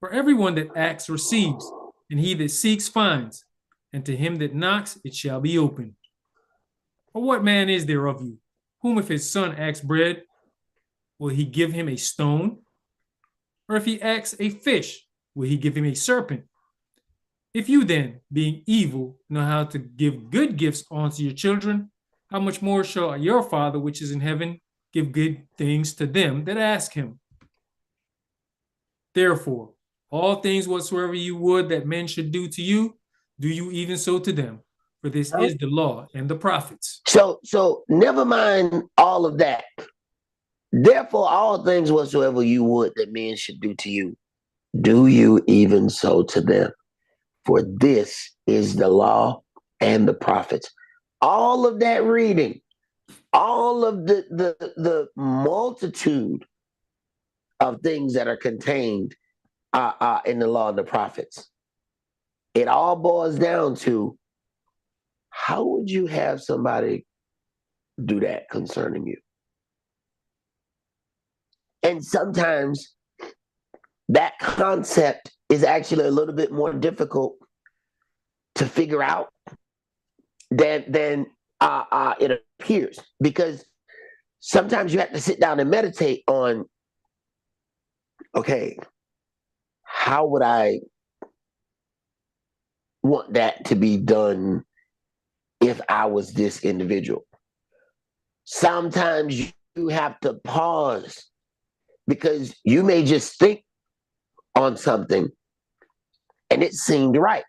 For everyone that asks receives, and he that seeks finds, and to him that knocks it shall be opened. Or what man is there of you, whom if his son asks bread, will he give him a stone? Or if he asks a fish, will he give him a serpent? If you then, being evil, know how to give good gifts unto your children, how much more shall your Father which is in heaven give good things to them that ask him? Therefore, all things whatsoever you would that men should do to you, do you even so to them. For this is the law and the prophets. So never mind all of that. Therefore, all things whatsoever you would that men should do to you, do you even so to them. For this is the law and the prophets. All of that reading, all of the multitude of things that are contained in the law and the prophets, it all boils down to, how would you have somebody do that concerning you? And sometimes that concept is actually a little bit more difficult to figure out than it appears, because sometimes you have to sit down and meditate on, okay, how would I want that to be done if I was this individual? Sometimes you have to pause, because you may just think on something and it seemed right.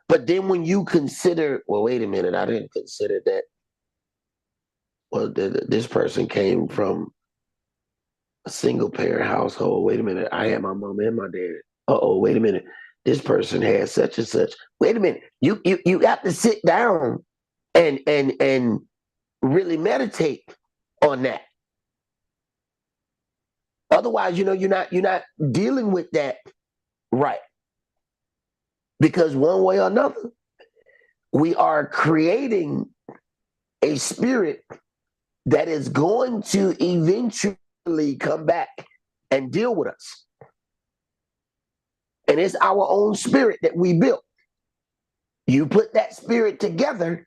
But then when you consider, well, wait a minute, I didn't consider that. Well, this person came from a single parent household. Wait a minute, I had my mom and my dad. Uh-oh, wait a minute. This person had such and such. Wait a minute. You got to sit down and really meditate on that. Otherwise, you're not dealing with that right. Because one way or another, we are creating a spirit that is going to eventually come back and deal with us. And it's our own spirit that we built. You put that spirit together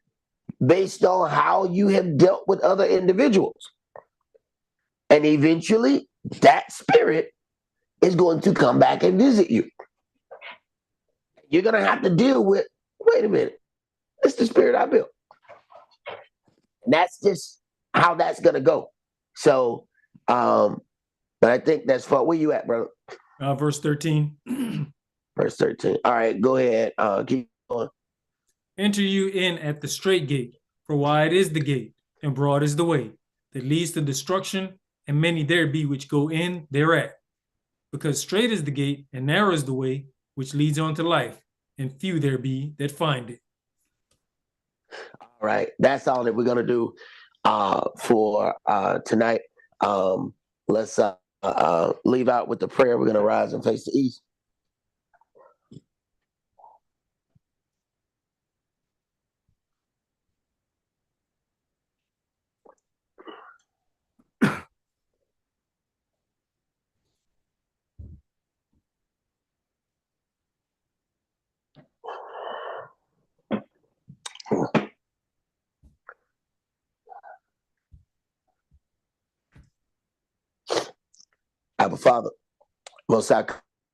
based on how you have dealt with other individuals. And eventually, that spirit is going to come back and visit you. You're going to have to deal with, wait a minute, it's the spirit I built. And that's just how that's going to go. So, but I think that's fun. Where you at, brother? Verse 13. Verse 13. All right, go ahead. Keep going. Enter you in at the straight gate, for wide is the gate, and broad is the way that leads to destruction, and many there be which go in thereat. Because straight is the gate, and narrow is the way which leads on to life, and few there be that find it. All right, that's all that we're going to do for tonight. Let's leave out with the prayer. We're going to rise and face the east. Abba Father, Most High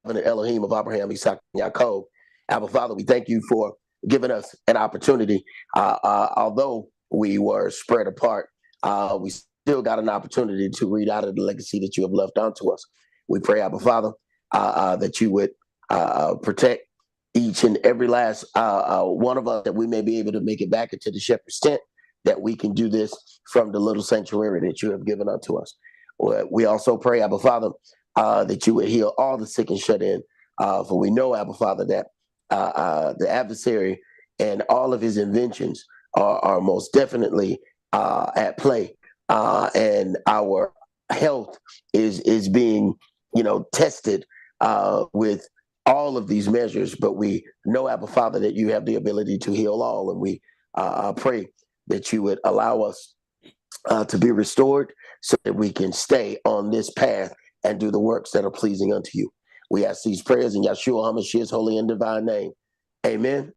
Covenant Elohim of Abraham, Isaac, and Yaakov. Abba Father, we thank you for giving us an opportunity. Although we were spread apart, we still got an opportunity to read out of the legacy that you have left onto us. We pray, Abba Father, that you would protect each and every last one of us, that we may be able to make it back into the shepherd's tent, that we can do this from the little sanctuary that you have given unto us. We also pray, Abba Father, that you would heal all the sick and shut in. For we know, Abba Father, that the adversary and all of his inventions are most definitely at play. And our health is being, tested with all of these measures. But we know, Abba Father, that you have the ability to heal all. And we pray that you would allow us to be restored so that we can stay on this path and do the works that are pleasing unto you. We ask these prayers in Yeshua HaMashiach's holy and divine name. Amen.